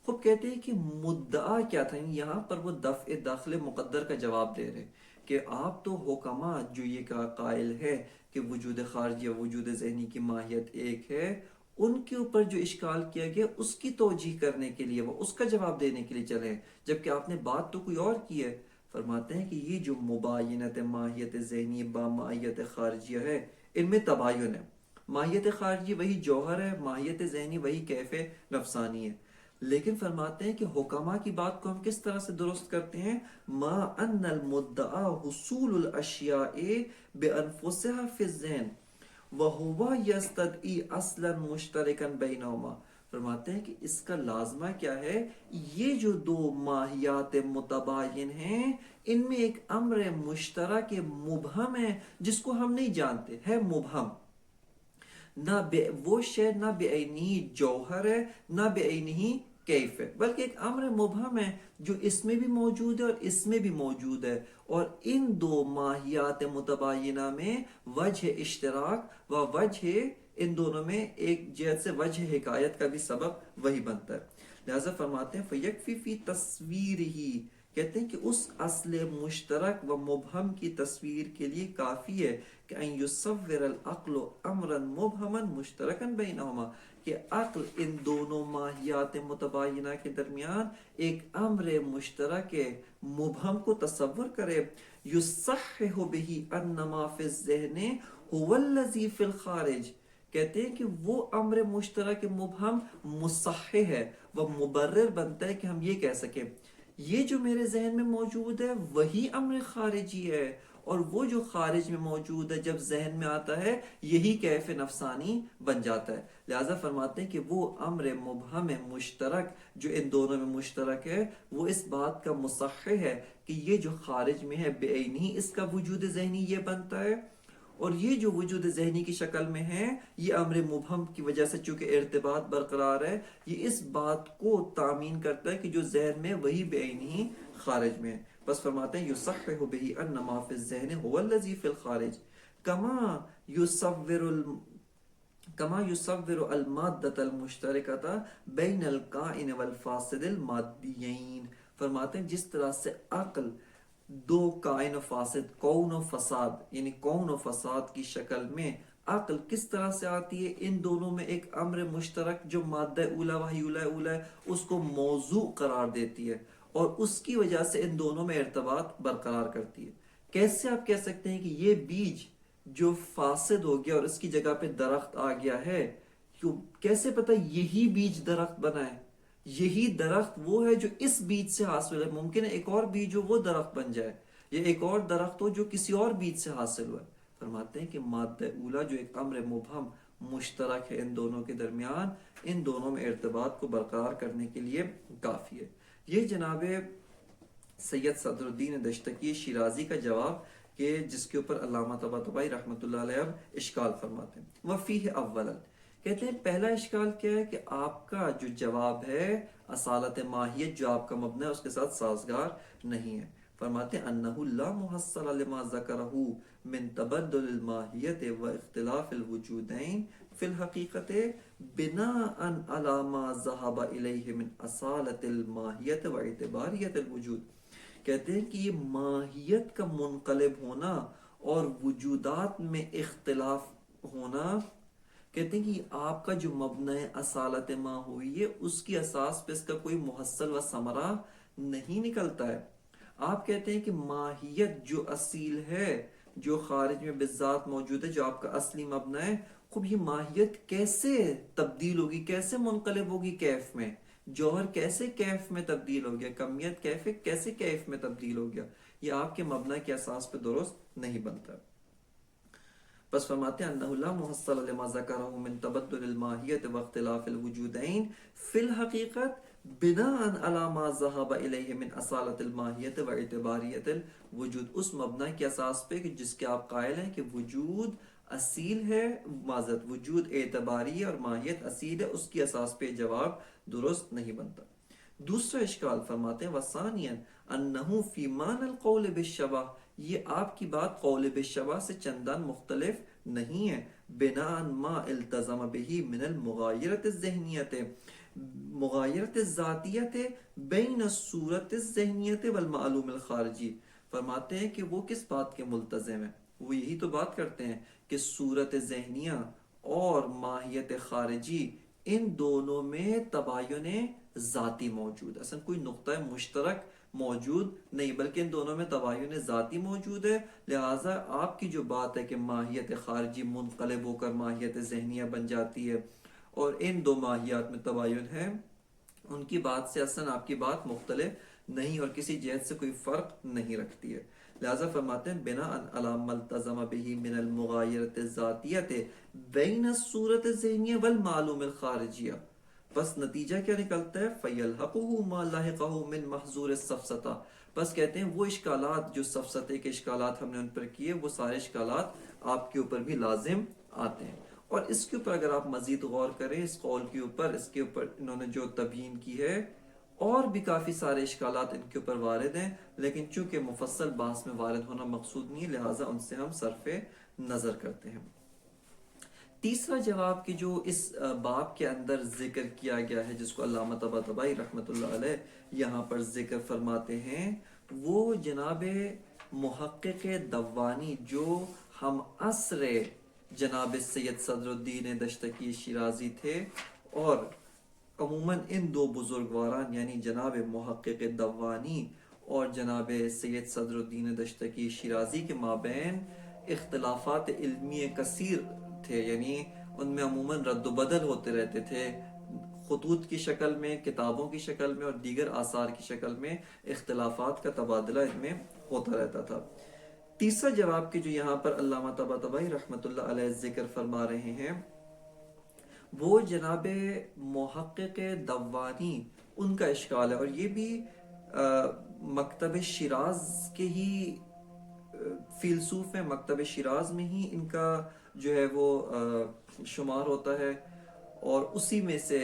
خوب کہتے ہیں کہ مدعا کیا تھا، یہاں پر وہ دفع داخل مقدر کا جواب دے رہے کہ آپ تو حکما جو یہ قائل ہے کہ وجود خارجی اور وجود ذہنی کی ماہیت ایک ہے، ان کے اوپر جو اشکال کیا گیا اس کی توجیح کرنے کے لیے، وہ اس کا جواب دینے کے لیے چلے، جبکہ آپ نے بات تو کوئی اور کی ہے۔ فرماتے ہیں کہ یہ جو مباینت ماہیت ذہنی با ماہیت خارجیہ ہے ان میں تباین ہے، ماہیت خارجی وہی جوہر ہے، ماہیت ذہنی وہی کیف نفسانی ہے، لیکن فرماتے ہیں کہ حکما کی بات کو ہم کس طرح سے درست کرتے ہیں؟ ما ان المدعا حصول الاشیاء بانفسها فی الذہن وہو یستدعی اصلا مشترکا بینہما. فرماتے ہیں کہ اس کا لازمہ کیا ہے؟ یہ جو دو ماہیات متباین ہیں ان میں ایک امر مشترک مبہم ہے جس کو ہم نہیں جانتے، ہے مبہم. نہ وہ شے نہ بعینی جوہر ہے نہ بعینی کیف ہے، بلکہ ایک امر مبہم ہے جو اس میں بھی موجود ہے اور اس میں بھی موجود ہے. اور ان دو ماہیات متباینہ میں وجہ اشتراک و وجہ، ان دونوں میں ایک جہت سے وجہ حکایت کا بھی سبب وہی بنتا ہے. لہذا فرماتے ہیں فیکفی فی تصویر ہی، کہتے ہیں کہ اس اصل مشترک و مبہم کی تصویر کے لیے کافی ہے کہ ان یصور العقل امرا مبہما مشترکا بینہما، کہ عقل ان دونوں ماہیات متباینہ کے درمیان ایک امر مشترک مبہم کو تصور کرے. یصحح بہ ان ما فی الذہن هو الذی فی الخارج، کہتے ہیں کہ وہ امر مشترک مبہم مصحح ہے، وہ مبرر بنتا ہے کہ ہم یہ کہہ سکیں یہ جو میرے ذہن میں موجود ہے وہی امر خارجی ہے، اور وہ جو خارج میں موجود ہے جب ذہن میں آتا ہے یہی کیف نفسانی بن جاتا ہے. لہذا فرماتے ہیں کہ وہ امر مبہم مشترک جو ان دونوں میں مشترک ہے وہ اس بات کا مصحح ہے کہ یہ جو خارج میں ہے بعینی اس کا وجود ذہنی یہ بنتا ہے، اور یہ جو وجود ذہنی کی شکل میں ہے یہ امر مبہم کی وجہ سے چونکہ ارتباط برقرار ہے یہ اس بات کو تامین کرتا ہے کہ جو ذہن میں وہی بعینی خارج میں ہے. بس فرماتے ہیں یصحح بہ ان ما فی الذہن هو الذی فی الخارج کما یصور المادۃ المشترکۃ بین الکائن والفاسد المادیین. فرماتے ہیں جس طرح سے عقل دو کائن و فاسد، کون و فساد یعنی کون و فساد کی شکل میں عقل کس طرح سے آتی ہے، ان دونوں میں ایک امر مشترک جو مادہ اولا وحی اولا ہے اس کو موضوع قرار دیتی ہے اور اس کی وجہ سے ان دونوں میں ارتباط برقرار کرتی ہے. کیسے آپ کہہ سکتے ہیں کہ یہ بیج جو فاسد ہو گیا اور اس کی جگہ پہ درخت آ گیا ہے، کیسے پتہ یہی بیج درخت بنا ہے؟ یہی درخت وہ ہے جو اس بیج سے حاصل ہے. ممکن ہے ایک اور بیج ہو وہ درخت بن جائے، یا ایک اور درخت ہو جو کسی اور بیج سے حاصل ہوا ہے. فرماتے ہیں کہ مادہ اولا جو ایک امر مبہم مشترک ہے ان دونوں کے درمیان، ان دونوں میں ارتباط کو برقرار کرنے کے لیے کافی ہے. یہ جناب سید صدر الدین دشتقی شیرازی کا جواب کہ جس کے اوپر علامہ طباطبائی رحمۃ اللہ علیہ اشکال فرماتے ہیں. وفیہ اولا، کہتے ہیں پہلا اشکال کیا ہے کہ آپ کا جو جواب ہے اصالت ماہیت جو آپ کا مبنی ہے اس کے ساتھ سازگار نہیں ہے. فرماتے ہیں انہ لا محصل لما ذکرہ من تبدل الماہیت و اختلاف الوجودین فی الحقیقت بناء علی ما ذہب الیہ من اصالت الماہیت و اعتباریت الوجود. کہتے ہیں کہ یہ ماہیت کا منقلب ہونا اور وجودات میں اختلاف ہونا، کہتے ہیں کہ آپ کا جو مبنی اصالت ما ہوئی ہے اس کی اساس پہ اس کا کوئی محصل و ثمرہ نہیں نکلتا ہے. آپ کہتے ہیں کہ ماہیت جو اصیل ہے جو خارج میں بذات موجود ہے جو آپ کا اصلی مبنی ہے، خب یہ ماہیت کیسے تبدیل ہوگی، کیسے منقلب ہوگی کیف میں؟ جوہر کیسے کیف میں تبدیل ہو گیا، کمیت کیسے کیف میں تبدیل ہو گیا؟ یہ آپ کے مبنی کے اساس پہ درست نہیں بنتا. بس فرماتے ہیں انہ لا محصل لما ذکرہ من تبدل الماہیت و اختلاف الوجودین فی الحقیقت بناء علی ما ذہب الیہ من اصالت الماہیت و اعتباریت الوجود. اس مبنی کے اساس پہ کہ جس کے آپ قائل ہیں کہ وجود اصیل ہے، معذرت وجود اعتباری ہے اور ماہیت اصیل ہے، اس کی اساس پہ جواب درست نہیں بنتا. دوسرا اشکال فرماتے ہیں وثانیا انہ فی معنی القول بالشبہ، یہ آپ کی بات قول بالشبہ سے چندان مختلف نہیں ہے. بناء ما التزم به من المغایرت الذہنیت مغایرت الذاتیت بین الصورت الذہنیت والمعلوم الخارجی. فرماتے ہیں کہ وہ کس بات کے ملتزم ہیں؟ وہ یہی تو بات کرتے ہیں کہ صورت ذہنیہ اور ماہیت خارجی ان دونوں میں تباین ذاتی موجود ہے. اصلا کوئی نقطہ مشترک موجود نہیں بلکہ ان دونوں میں تباین ذاتی موجود ہے. لہٰذا آپ کی جو بات ہے کہ ماہیت خارجی منقلب ہو کر ماہیت ذہنیہ بن جاتی ہے اور ان دو ماہیات میں تباین ہے، ان کی بات سے اصلا آپ کی بات مختلف نہیں اور کسی جہت سے کوئی فرق نہیں رکھتی ہے. لہذا فرماتے ہیں بنا علام التزم به من المغایرت الذاتیت بین الصورت الذہنیہ والمعلوم الخارجیہ. بس نتیجہ کیا نکلتا ہے؟ فَيَلْحَقُهُ مَا لَحِقَهُ مِنْ مَحْظُورِ السَّفْسَتَةِ. بس کہتے ہیں وہ اشکالات جو سفسطے کے اشکالات ہم نے ان پر کیے، وہ سارے اشکالات آپ کے اوپر بھی لازم آتے ہیں. اور اس کے اوپر اگر آپ مزید غور کریں، اس قول کے اوپر، اس کے اوپر انہوں نے جو تبیین کی ہے، اور بھی کافی سارے اشکالات ان کے اوپر وارد ہیں، لیکن چونکہ مفصل بحث میں وارد ہونا مقصود نہیں ہے، لہٰذا ان سے ہم صرف نظر کرتے ہیں. تیسرا جواب کہ جو اس باب کے اندر ذکر کیا گیا ہے، جس کو علامہ طباطبائی رحمۃ اللہ علیہ یہاں پر ذکر فرماتے ہیں، وہ جناب محقق دوانی جو ہم عصر جناب سید صدر الدین دشتقی شیرازی تھے، اور عموماً ان دو بزرگواران یعنی جناب محقق دوانی اور جناب سید صدر الدین دشتقی شیرازی کے مابین اختلافات علمی کثیر تھے، یعنی ان میں عموماً رد و بدل ہوتے رہتے تھے، خطوط کی شکل میں، کتابوں کی شکل میں اور دیگر آثار کی شکل میں اختلافات کا تبادلہ ان میں ہوتا رہتا تھا. تیسرا جواب کہ جو یہاں پر علامہ طباطبائی رحمۃ اللہ علیہ ذکر فرما رہے ہیں، وہ جناب محقق دوانی ان کا اشکال ہے، اور یہ بھی مکتب شیراز کے ہی فیلسوف ہیں، مکتب شیراز میں ہی ان کا جو ہے وہ شمار ہوتا ہے، اور اسی میں سے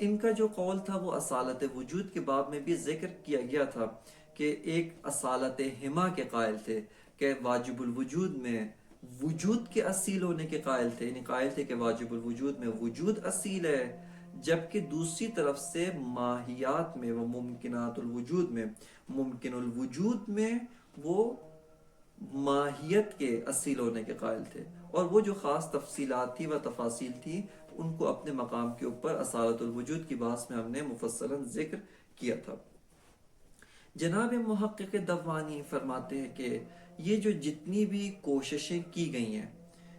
ان کا جو قول تھا وہ اصالت وجود کے باب میں بھی ذکر کیا گیا تھا کہ ایک اصالت ہما کے قائل تھے، کہ واجب الوجود میں وجود کے اصیل ہونے کے قائل تھے، یعنی قائل تھے کہ واجب الوجود میں وجود اصیل ہے، جبکہ دوسری طرف سے ماہیات میں وہ ممکنات الوجود میں، ممکن الوجود میں وہ ماہیت کے اصیل ہونے کے قائل تھے، اور وہ جو خاص تفصیلات تھی و تفاصیل تھی ان کو اپنے مقام کے اوپر اصالت الوجود کی بحث میں ہم نے مفصلاً ذکر کیا تھا. جناب محقق دوانی فرماتے ہیں کہ یہ جو جتنی بھی کوششیں کی گئی ہیں،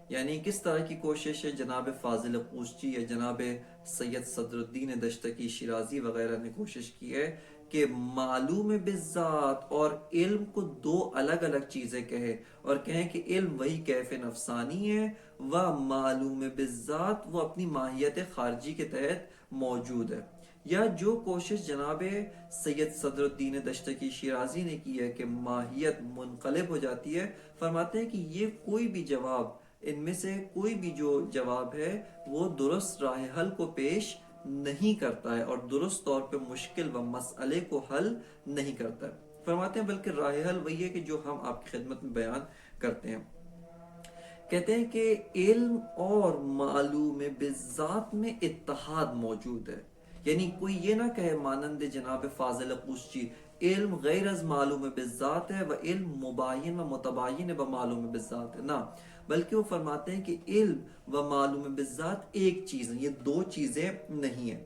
یعنی کس طرح کی کوشش ہے، جناب فاضل قوسچی یا جناب سید صدر الدین دشتقی شیرازی وغیرہ نے کوشش کی ہے کہ معلوم بالذات اور علم کو دو الگ الگ چیزیں کہے، اور کہیں کہ علم وہی کیف نفسانی ہے، و معلوم بالذات وہ اپنی ماہیت خارجی کے تحت موجود ہے. یا جو کوشش جناب سید صدر الدین دشتقی شیرازی نے کی ہے کہ ماہیت منقلب ہو جاتی ہے، فرماتے ہیں کہ یہ کوئی بھی جواب، ان میں سے کوئی بھی جو جواب ہے وہ درست راہ حل کو پیش نہیں کرتا ہے، اور درست طور پہ مشکل و مسئلے کو حل نہیں کرتا ہے. فرماتے ہیں بلکہ راہ حل وہی ہے کہ جو ہم آپ کی خدمت میں بیان کرتے ہیں. کہتے ہیں کہ علم اور معلوم بالذات میں اتحاد موجود ہے، یعنی کوئی یہ نہ کہے مانند جناب فاضل قوسچی علم غیر از معلوم بالذات ہے و علم مباین و متباین و معلوم بالذات ہے، نہ، بلکہ وہ فرماتے ہیں کہ علم و معلوم بالذات ایک چیز ہے، یہ دو چیزیں نہیں ہیں.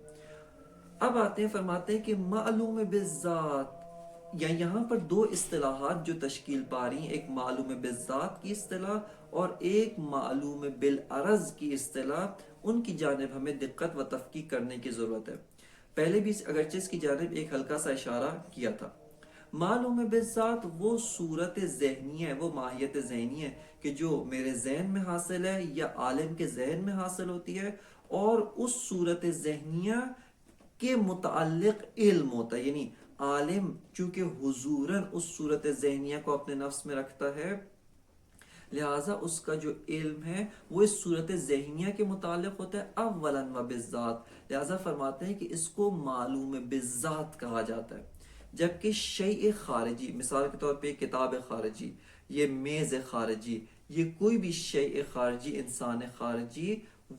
اب آتے ہیں، فرماتے ہیں کہ معلوم بالذات، یا یہاں پر دو اصطلاحات جو تشکیل پا رہی ہیں، ایک معلوم بالذات کی اصطلاح اور ایک معلوم بالعرض کی اصطلاح، ان کی جانب ہمیں دقت و تفقیق کرنے کی ضرورت ہے. پہلے بھی اگرچہ اس کی جانب ایک ہلکا سا اشارہ کیا تھا. معلوم بالذات وہ صورت ذہنی ہے، وہ ماہیت ذہنی ہے کہ جو میرے ذہن میں حاصل ہے یا عالم کے ذہن میں حاصل ہوتی ہے، اور اس صورت ذہنیہ کے متعلق علم ہوتا ہے، یعنی عالم چونکہ حضوراً اس صورت ذہنیہ کو اپنے نفس میں رکھتا ہے، لہٰذا اس کا جو علم ہے وہ اس صورت ذہنیہ کے متعلق ہوتا ہے اولاً و بالذات. لہٰذا فرماتے ہیں کہ اس کو معلوم بالذات کہا جاتا ہے. جبکہ شیء خارجی، مثال کے طور پہ کتاب خارجی، یہ میز خارجی، یہ کوئی بھی شیء خارجی، انسان خارجی،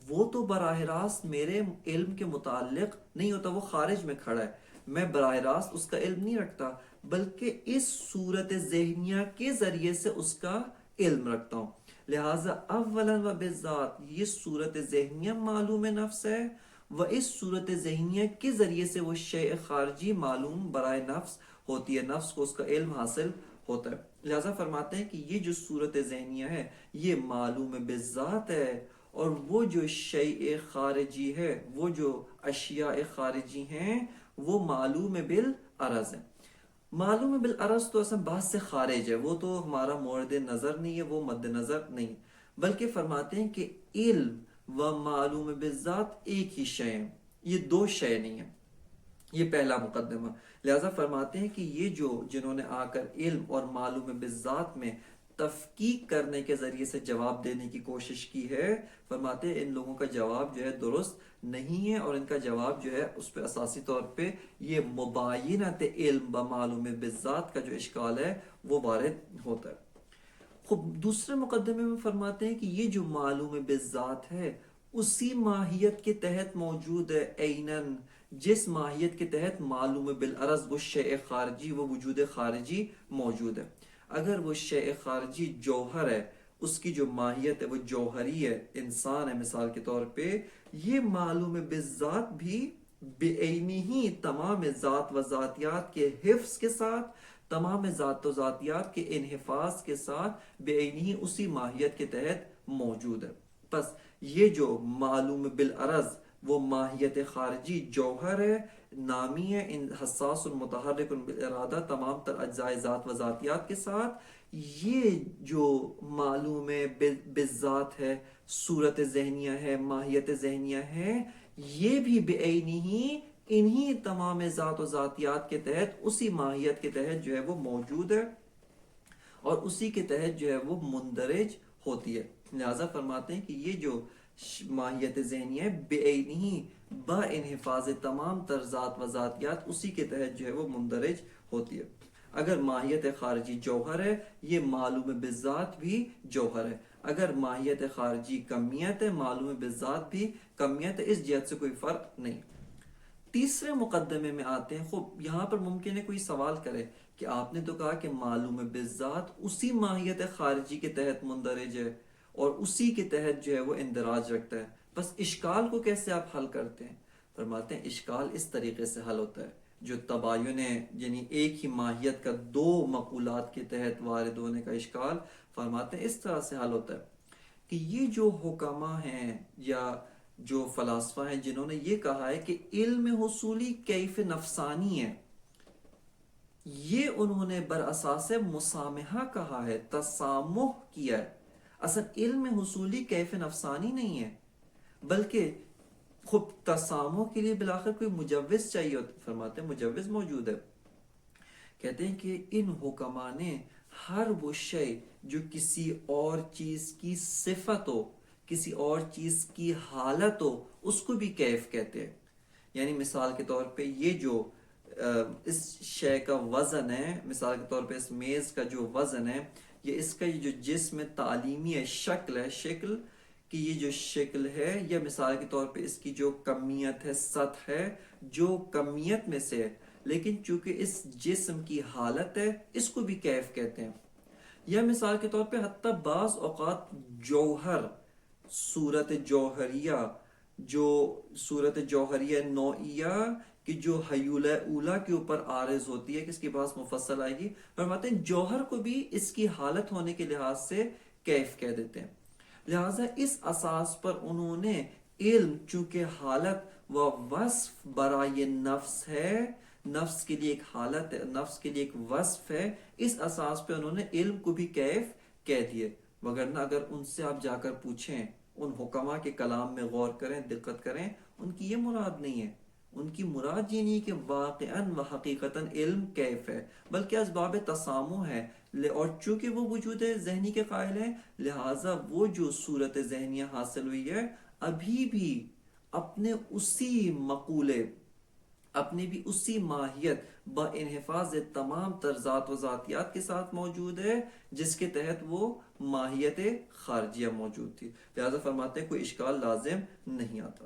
وہ تو براہ راست میرے علم کے متعلق نہیں ہوتا، وہ خارج میں کھڑا ہے، میں براہ راست اس کا علم نہیں رکھتا، بلکہ اس صورت ذہنیہ کے ذریعے سے اس کا علم رکھتا ہوں. لہٰذا اولاً و بالذات یہ صورت ذہنیہ معلوم نفس ہے، و اس صورت ذہنیہ کے ذریعے سے وہ شیء خارجی معلوم برائے نفس ہوتی ہے، نفس کو اس کا علم حاصل ہوتا ہے. لہٰذا فرماتے ہیں کہ یہ جو صورت ذہنیہ ہے یہ معلوم بالذات ہے، اور وہ جو شیء خارجی ہے، وہ جو اشیاء خارجی ہیں، وہ معلوم بالعرض ہے۔ معلوم بالعرض تو اصلا بات سے خارج ہے، وہ تو ہمارا مورد نظر نہیں ہے، وہ مد نظر نہیں، بلکہ فرماتے ہیں کہ علم و معلوم بالذات ایک ہی شے ہیں، یہ دو شے نہیں ہیں۔ یہ پہلا مقدمہ۔ لہذا فرماتے ہیں کہ یہ جو جنہوں نے آ کر علم اور معلوم بالذات میں تفکیک کرنے کے ذریعے سے جواب دینے کی کوشش کی ہے، فرماتے ہیں ان لوگوں کا جواب جو ہے درست نہیں ہے، اور ان کا جواب جو ہے اس پہ اساسی طور پہ یہ مباینت علم و معلوم بالذات کا جو اشکال ہے وہ وارد ہوتا ہے۔ خب دوسرے مقدمے میں فرماتے ہیں کہ یہ جو معلوم بالذات ہے اسی ماہیت کے تحت موجود ہے عیناً، جس ماہیت کے تحت معلوم بالعرض وہ شیء خارجی، وہ وجود خارجی موجود ہے۔ اگر وہ شیء خارجی جوہر ہے، اس کی جو ماہیت ہے وہ جوہری ہے، انسان ہے مثال کے طور پہ، یہ معلوم بالذات بھی بعینی تمام ذات و ذاتیات کے حفظ کے ساتھ، تمام ذات و ذاتیات کے انحفاظ کے ساتھ بعینی اسی ماہیت کے تحت موجود ہے۔ پس یہ جو معلوم بالعرض وہ ماہیت خارجی جوہر ہے، نامی ہے، حساس متحرک بالارادہ تمام تر اجزاء ذات و ذاتیات کے ساتھ، یہ جو معلوم بالذات ہے، صورت ذہنیہ ہے، ماہیت ذہنیہ ہے، یہ بھی بعینی ہی انہی تمام ذات و ذاتیات کے تحت اسی ماہیت کے تحت جو ہے وہ موجود ہے، اور اسی کے تحت جو ہے وہ مندرج ہوتی ہے۔ لہذا فرماتے ہیں کہ یہ جو ماہیت ذہنی ہے بعینی با انحفاظ تمام تر ذات و ذاتیات اسی کے تحت جو ہے وہ مندرج ہوتی ہے۔ اگر ماہیت خارجی جوہر ہے، یہ معلوم بالذات بھی جوہر ہے۔ اگر ماہیت خارجی کمیت ہے، معلوم بالذات بھی کمیت ہے، اس جہت سے کوئی فرق نہیں۔ تیسرے مقدمے میں آتے ہیں۔ خوب یہاں پر ممکن ہے کوئی سوال کرے کہ آپ نے تو کہا کہ معلوم بالذات اسی ماہیت خارجی کے تحت مندرج ہے اور اسی کے تحت جو ہے وہ اندراج رکھتا ہے، بس اشکال کو کیسے آپ حل کرتے ہیں؟ فرماتے ہیں اشکال اس طریقے سے حل ہوتا ہے، جو تباین ہے یعنی ایک ہی ماہیت کا دو مقولات کے تحت وارد ہونے کا اشکال، فرماتے ہیں اس طرح سے حل ہوتا ہے کہ یہ جو حکماء ہیں یا جو فلاسفہ ہیں جنہوں نے یہ کہا ہے کہ علم حصولی کیف نفسانی ہے، یہ انہوں نے بر اساس مسامحہ کہا ہے، تسامح کیا ہے۔ اصل علم حصولی کیف نفسانی نہیں ہے، بلکہ خود تسامح کے لیے بالآخر کوئی مجوز چاہیے ہوتا، فرماتے ہیں مجوز موجود ہے۔ کہتے ہیں کہ ان حکماء نے ہر وہ شے جو کسی اور چیز کی صفت ہو، کسی اور چیز کی حالت ہو، اس کو بھی کیف کہتے ہیں۔ یعنی مثال کے طور پہ یہ جو اس شے کا وزن ہے، مثال کے طور پہ اس میز کا جو وزن ہے، یہ اس کا یہ جو جسم تعلیمی ہے، شکل ہے، شکل کی یہ جو شکل ہے، یا مثال کے طور پہ اس کی جو کمیت ہے، سطح ہے، جو کمیت میں سے ہے، لیکن چونکہ اس جسم کی حالت ہے، اس کو بھی کیف کہتے ہیں۔ یا مثال کے طور پہ حتیٰ بعض اوقات جوہر، صورت جوہریہ، جو صورت جوہریہ نوعیہ کہ جو حیولہ اولا کے اوپر عارض ہوتی ہے، کس کے پاس مفصل آئے گی، فرماتے ہیں جوہر کو بھی اس کی حالت ہونے کے لحاظ سے کیف کہہ دیتے ہیں۔ لہٰذا اس اساس پر انہوں نے علم چونکہ حالت و وصف برائے نفس ہے، نفس کے لیے ایک حالت ہے، نفس کے لیے ایک وصف ہے، اس اساس پہ انہوں نے علم کو بھی کیف کہہ دیے۔ وگرنہ اگر ان سے آپ جا کر پوچھیں، ان حکماء کے کلام میں غور کریں، دقت کریں، ان کی یہ مراد نہیں ہے۔ ان کی مراد یہ نہیں کہ واقعاً و حقیقتاً علم کیف ہے، بلکہ اسباب تسامح ہے، اور چونکہ وہ وجود ذہنی کے قائل ہیں، لہٰذا وہ جو صورت ذہنیہ حاصل ہوئی ہے ابھی بھی اپنے اسی مقولے، اپنے بھی اسی ماہیت با انحفاظ تمام تر ذات و ذاتیات کے ساتھ موجود ہے، جس کے تحت وہ ماہیت خارجیہ موجود تھی۔ لہذا فرماتے ہیں کوئی اشکال لازم نہیں آتا۔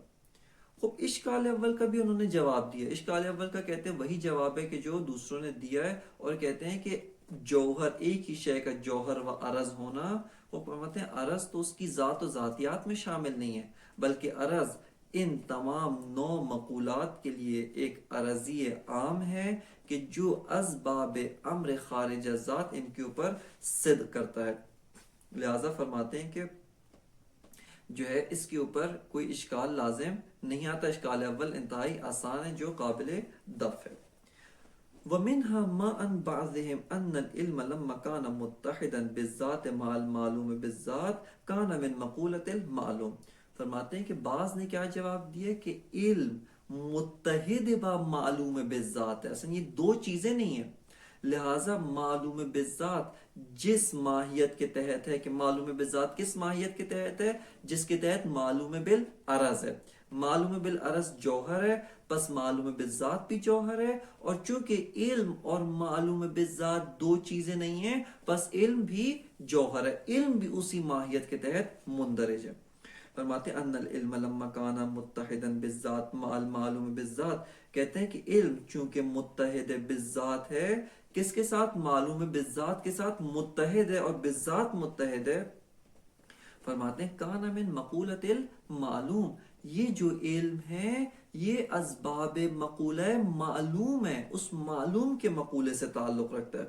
خب اشکال اول کا بھی انہوں نے جواب دیا۔ اشکال اول کا کہتے ہیں وہی جواب ہے کہ جو دوسروں نے دیا ہے، اور کہتے ہیں کہ جوہر، ایک ہی شے کا جوہر و عرض ہونا، وہ فرماتے ہیں عرض تو اس کی ذات و ذاتیات میں شامل نہیں ہے، بلکہ عرض ان تمام نو مقولات کے لیے ایک عرضی عام ہے کہ جو اسباب امر خارج ذات ان کے اوپر صدق کرتا ہے۔ لہذا فرماتے ہیں کہ جو ہے اس کے اوپر کوئی اشکال لازم نہیں آتا. اشکال اول انتہائی آسان ہے جو قابل دفع ہے. وَمِنْهَا مَا أَنْ بَعْضِهِمْ أَنَّ الْعِلْمَ لَمَّا كَانَ مُتَّحِدًا بِالذَّاتِ مَعَ الْمَعْلُومِ بِالذَّاتِ كَانَ مِنْ مَقُولَةِ الْمَعْلُوم. فرماتے ہیں کہ بعض نے کیا جواب دیا کہ علم متحد با معلوم بالذات ہے. اصلا یہ دو چیزیں نہیں ہیں. لہٰذا معلوم بالذات جس ماہیت کے تحت ہے کہ معلوم بالذات کس ماہیت کے تحت ہے؟ جس کے تحت معلوم بالعرض ہے. معلوم بالعرض جوہر ہے، پس معلوم بالذات بھی جوہر ہے. اور چونکہ علم اور معلوم بالذات دو چیزیں نہیں ہیں، پس علم بھی جوہر ہے، علم بھی اسی ماہیت کے تحت مندرج ہے. فرماتے ان العلم لما کان متحدا بالذات مع المعلوم بالذات، کہتے ہیں کہ علم چونکہ متحد بالذات ہے، کس کے ساتھ؟ معلوم بالذات کے ساتھ متحد ہے اور بالذات متحد ہے. فرماتے ہیں کان من مقولۃ المعلوم، یہ جو علم ہے یہ اسباب مقولہ معلوم ہے، اس معلوم کے مقولے سے تعلق رکھتا ہے.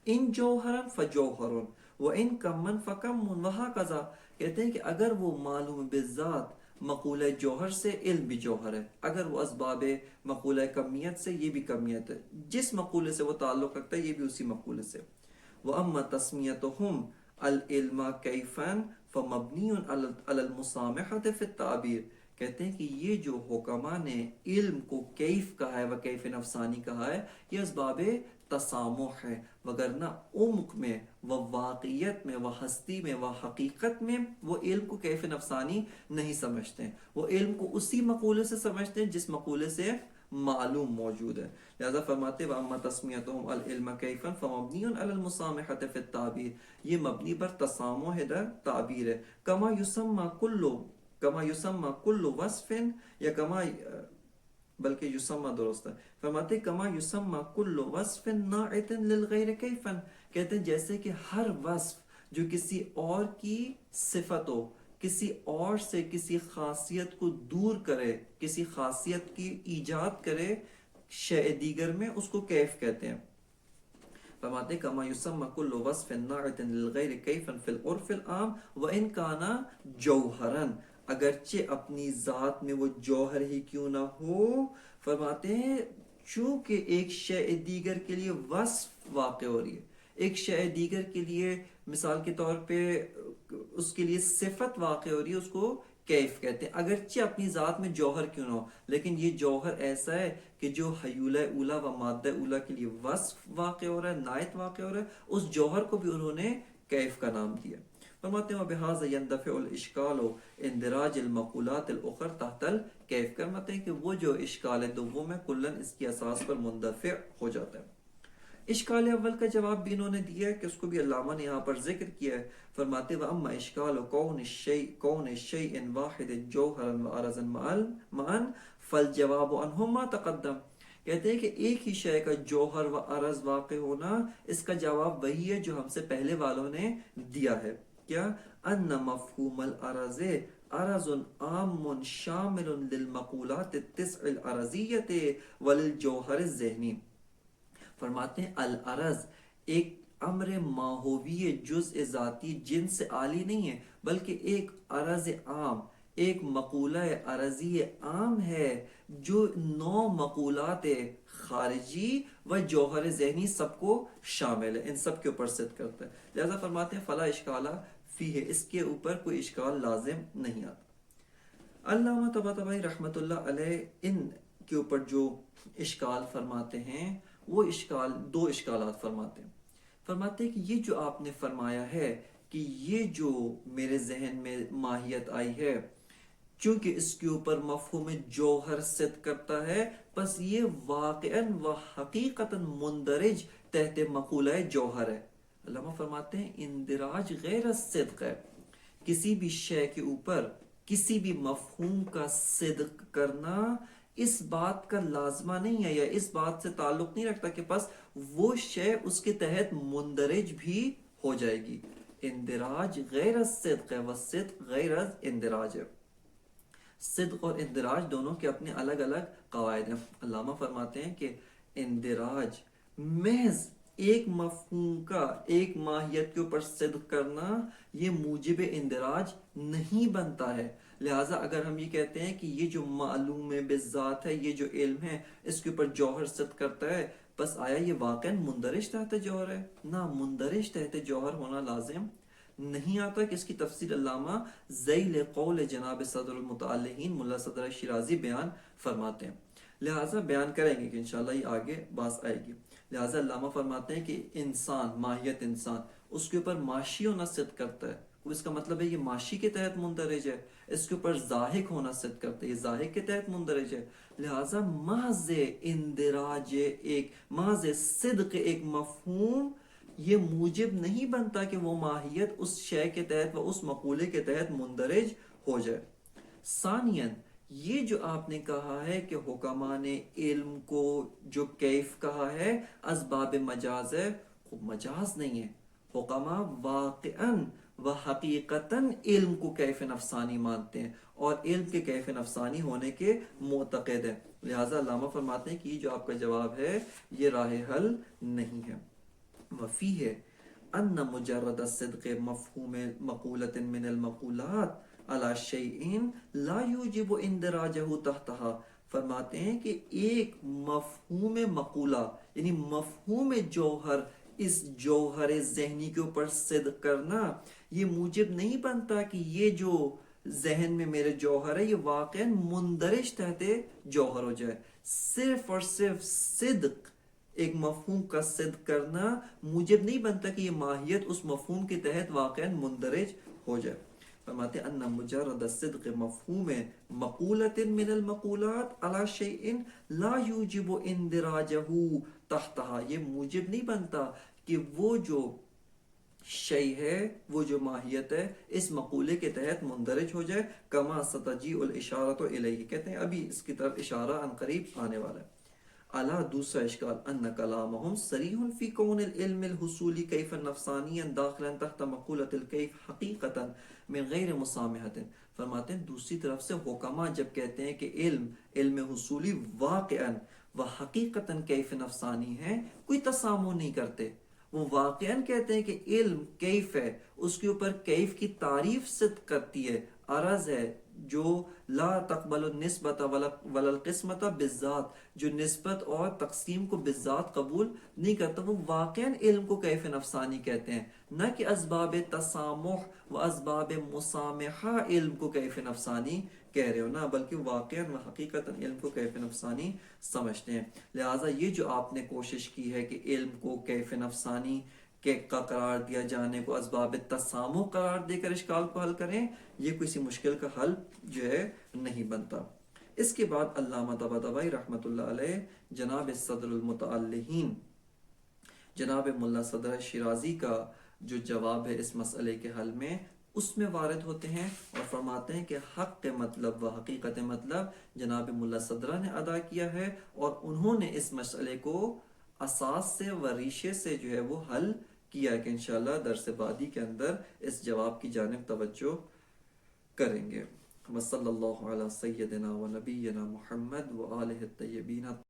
ان جوہرن فجوہرن و ان کمن فکمن وہکذا، کہتے ہیں کہ اگر وہ معلوم بالذات مقولہ جوہر سے، علم بھی جوہر ہے. اگر وہ اسباب مقولہ کمیت سے، یہ بھی کمیت ہے. جس مقولے سے وہ تعلق رکھتا ہے یہ بھی اسی مقولے سے. وَأَمَّا تَسْمِيَتُهُمْ الْعِلْمَ كَيْفًا فَمَبْنِيٌّ عَلَى الْمُسَامَحَةِ فِي التَّعْبِيرِ. کہتے ہیں کہ یہ جو حکماء نے علم کو کیف کہا ہے و کیف نفسانی کہا ہے، یہ اسباب تسامح ہے، وگرنہ عمق میں و واقعیت میں و ہستی میں و حقیقت میں وہ علم کو کیف نفسانی نہیں سمجھتے ہیں. وہ علم کو اسی مقولے سے سمجھتے ہیں جس مقولے سے معلوم موجود ہے. لہذا فرماتے وَأَمَّا تَسْمِيَتُهُمْ الْعِلْمَ كَيْفًا فَمَبْنِيٌّ عَلَى الْمُسَامَحَةِ فِي التَّعْبِيرِ، یہ مبنی پر تسامح ہے در تعبیر ہے. کما یسمى کل وصف یا کما، بلکہ یسمى درست ہے. فرماتے کما یسمى کل وصف ناعت للغیر کیفا، کہتے ہیں جیسے کہ ہر وصف جو کسی اور کی صفت ہو، کسی اور سے کسی خاصیت کو دور کرے، کسی خاصیت کی ایجاد کرے شیء دیگر میں، اس کو کیف کہتے ہیں. فرماتے کما یسمى کل وصف ناعت للغیر کیفا فی العرف العام وان کان جوہرا، اگرچہ اپنی ذات میں وہ جوہر ہی کیوں نہ ہو. فرماتے ہیں چونکہ ایک شیء دیگر کے لیے وصف واقع ہو رہی ہے، ایک شیء دیگر کے لیے مثال کے طور پہ اس کے لیے صفت واقع ہو رہی ہے، اس کو کیف کہتے ہیں، اگرچہ اپنی ذات میں جوہر کیوں نہ ہو. لیکن یہ جوہر ایسا ہے کہ جو حیولہ اولا و مادہ اولا کے لیے وصف واقع ہو رہا ہے، نائت واقع ہو رہا ہے، اس جوہر کو بھی انہوں نے کیف کا نام دیا. فرماتے ہیں وبہذا يندفع الاشکال اندراج المقولات الاخر تحت الکیف، فرماتے ہیں کہ وہ جو اشکال دوم ہے کلن اس کی اساس پر مندفع ہو جاتا ہے. اشکال اول کا جواب بھی انہوں نے دیا ہے کہ اس کو بھی علامہ نے یہاں پر ذکر کیا ہے. فرماتے وَأَمَّا إِشْكَالُ كَوْنِ شَيْءٍ وَاحِدٍ جَوْهَرًا وَعَرَضًا مَعًا فَالْجَوَابُ عَنْهُ مَا تَقَدَّمَ، کہتے ہیں کہ ایک ہی شے کا جوہر و عرض واقع ہونا، اس کا جواب وہی ہے جو ہم سے پہلے والوں نے دیا ہے. کیا؟ ان مفہوم العرض عرض عام شامل للمقولات التسع العرضیت وللجوہر الذہنی. فرماتے ہیں العرض ایک امر ماہوی جزء ذاتی جنس عالی نہیں ہے، بلکہ ایک عرض عام، ایک مقولہ عرضی عام ہے جو 9 مقولات خارجی و جوہر ذہنی سب کو شامل ہے، ان سب کے اوپر صدق کرتا ہے. لہذا فرماتے ہیں فلا اشکالہ فی ہے، اس کے اوپر کوئی اشکال لازم نہیں آتا. علامہ طباطبائی رحمۃ اللہ علیہ ان کے اوپر جو اشکال فرماتے ہیں وہ اشکال، 2 اشکالات فرماتے ہیں. فرماتے ہیں کہ یہ جو آپ نے فرمایا ہے کہ یہ جو میرے ذہن میں ماہیت آئی ہے، چونکہ اس کے اوپر مفہوم جوہر صدق کرتا ہے، بس یہ واقعاً و حقیقتاً مندرج تحت مقولہ جوہر ہے. علامہ فرماتے ہیں اندراج غیر الصدق ہے، کسی بھی شے کے اوپر کسی بھی مفہوم کا صدق کرنا اس بات کا لازمہ نہیں ہے یا اس بات سے تعلق نہیں رکھتا کہ بس وہ شے اس کے تحت مندرج بھی ہو جائے گی. اندراج غیر الصدق ہے والصدق غیر اندراج ہے. صدق اور اندراج دونوں کے اپنے الگ الگ قواعد ہیں. علامہ فرماتے ہیں کہ اندراج محض ایک مفہوم کا ایک ماہیت کے اوپر صدق کرنا یہ موجب اندراج نہیں بنتا ہے۔ لہٰذا اگر ہم یہ کہتے ہیں کہ یہ جو معلوم بالذات ہے، یہ جو علم ہے، اس کے اوپر جوہر صدق کرتا ہے، بس آیا یہ واقعاً مندرج تحت جوہر ہے؟ نہ، مندرج تحت جوہر ہونا لازم نہیں آتا، کہ اس کی تفصیل علامہ ذیل قول جناب صدر المتعلقین ملا صدر شیرازی بیان فرماتے ہیں، لہٰذا بیان کریں گے کہ انشاءاللہ یہ آگے باز آئے گی۔ لہٰذا علامہ فرماتے ہیں کہ انسان، ماہیت انسان، اس کے اوپر ماشی ہونا صدق کرتا ہے، اس کا مطلب ہے یہ ماشی کے تحت مندرج ہے۔ اس کے اوپر ضاحک ہونا صدق کرتا ہے، یہ ضاحک کے تحت مندرج ہے۔ لہٰذا محض اندراج محض صدق ایک مفہوم یہ موجب نہیں بنتا کہ وہ ماہیت اس شے کے تحت و اس مقولے کے تحت مندرج ہو جائے۔ ثانیاً، یہ جو آپ نے کہا ہے کہ حکماء نے علم کو جو کیف کہا ہے اسباب مجاز ہے، خب مجاز نہیں ہے، حکماء واقعاً و حقیقتاً علم کو کیف نفسانی مانتے ہیں اور علم کے کیف نفسانی ہونے کے معتقد ہیں۔ لہٰذا علامہ فرماتے ہیں کہ یہ جو آپ کا جواب ہے یہ راہ حل نہیں ہے۔ وفیہ ان مجرد الصدق مفہوم مقولۃ من المقولات علی شیء لا یوجب اندراجہ تحتہا، فرماتے ہیں کہ ایک مفہوم مقولہ یعنی مفہوم جوہر، اس جوہر ذہنی کے اوپر صدق کرنا یہ موجب نہیں بنتا کہ یہ جو ذہن میں میرے جوہر ہے یہ واقعا مندرج تحت جوہر ہو جائے۔ صرف اور صرف صدق، ایک مفہوم کا صدق کرنا موجب نہیں بنتا کہ یہ ماہیت اس مفہوم کے تحت واقعا مندرج ہو جائے۔ فرماتے ان مجرد الصدق مفہوم مقولۃ من المقولات علی شیء لا یوجب اندراجہ تحتہا، یہ موجب نہیں بنتا کہ وہ جو شیء ہے، وہ جو ماہیت ہے، اس مقولے کے تحت مندرج ہو جائے۔ کما ستجیء الاشارۃ الیہ، کہتے ہیں ابھی اس کی طرف اشارہ عن قریب آنے والا ہے۔ اعلیٰ دوسرا اشکال ان کلامہم صریح فی کون العلم الحصولی کیف نفسانیا داخلا تحت مقولۃ الکیف حقیقتا من غیر مسامحۃ، فرماتے ہیں دوسری طرف سے حکماء جب کہتے ہیں کہ علم حصولی واقعاً و حقیقتاً کیف نفسانی ہے، کوئی تسامح نہیں کرتے، وہ واقعاً کہتے ہیں کہ علم کیف ہے، اس کے اوپر کیف کی تعریف صدق کرتی ہے، عرض ہے جو لا تقبل النسبت ولا القسمت بالذات، جو نسبت اور تقسیم کو بالذات قبول نہیں کرتا، وہ واقعاً علم کو کیف نفسانی کہتے ہیں، نہ کہ اسباب تسامح و اسباب مسامحہ علم کو کیف نفسانی کہہ رہے ہو، نہ بلکہ واقعاً و حقیقتاً علم کو کیف نفسانی سمجھتے ہیں۔ لہٰذا یہ جو آپ نے کوشش کی ہے کہ علم کو کیف نفسانی کا قرار دیا جانے کو اسباب تسامح قرار دے کر اشکال کو حل کریں، یہ کسی مشکل کا حل جو ہے نہیں بنتا۔ اس کے بعد علامہ طباطبائی رحمۃ اللہ علیہ جناب صدر المتعلقین جناب ملا صدر شیرازی کا جو جواب ہے اس مسئلے کے حل میں، اس میں وارد ہوتے ہیں اور فرماتے ہیں کہ حق مطلب و حقیقت مطلب جناب ملا صدرہ نے ادا کیا ہے، اور انہوں نے اس مسئلے کو اساس سے و ریشے سے جو ہے وہ حل کیا کہ انشاءاللہ درس بعدی کے اندر اس جواب کی جانب توجہ کریں گے۔ وصلی اللہ علی سیدنا و نبینا محمد و آلہ الطیبین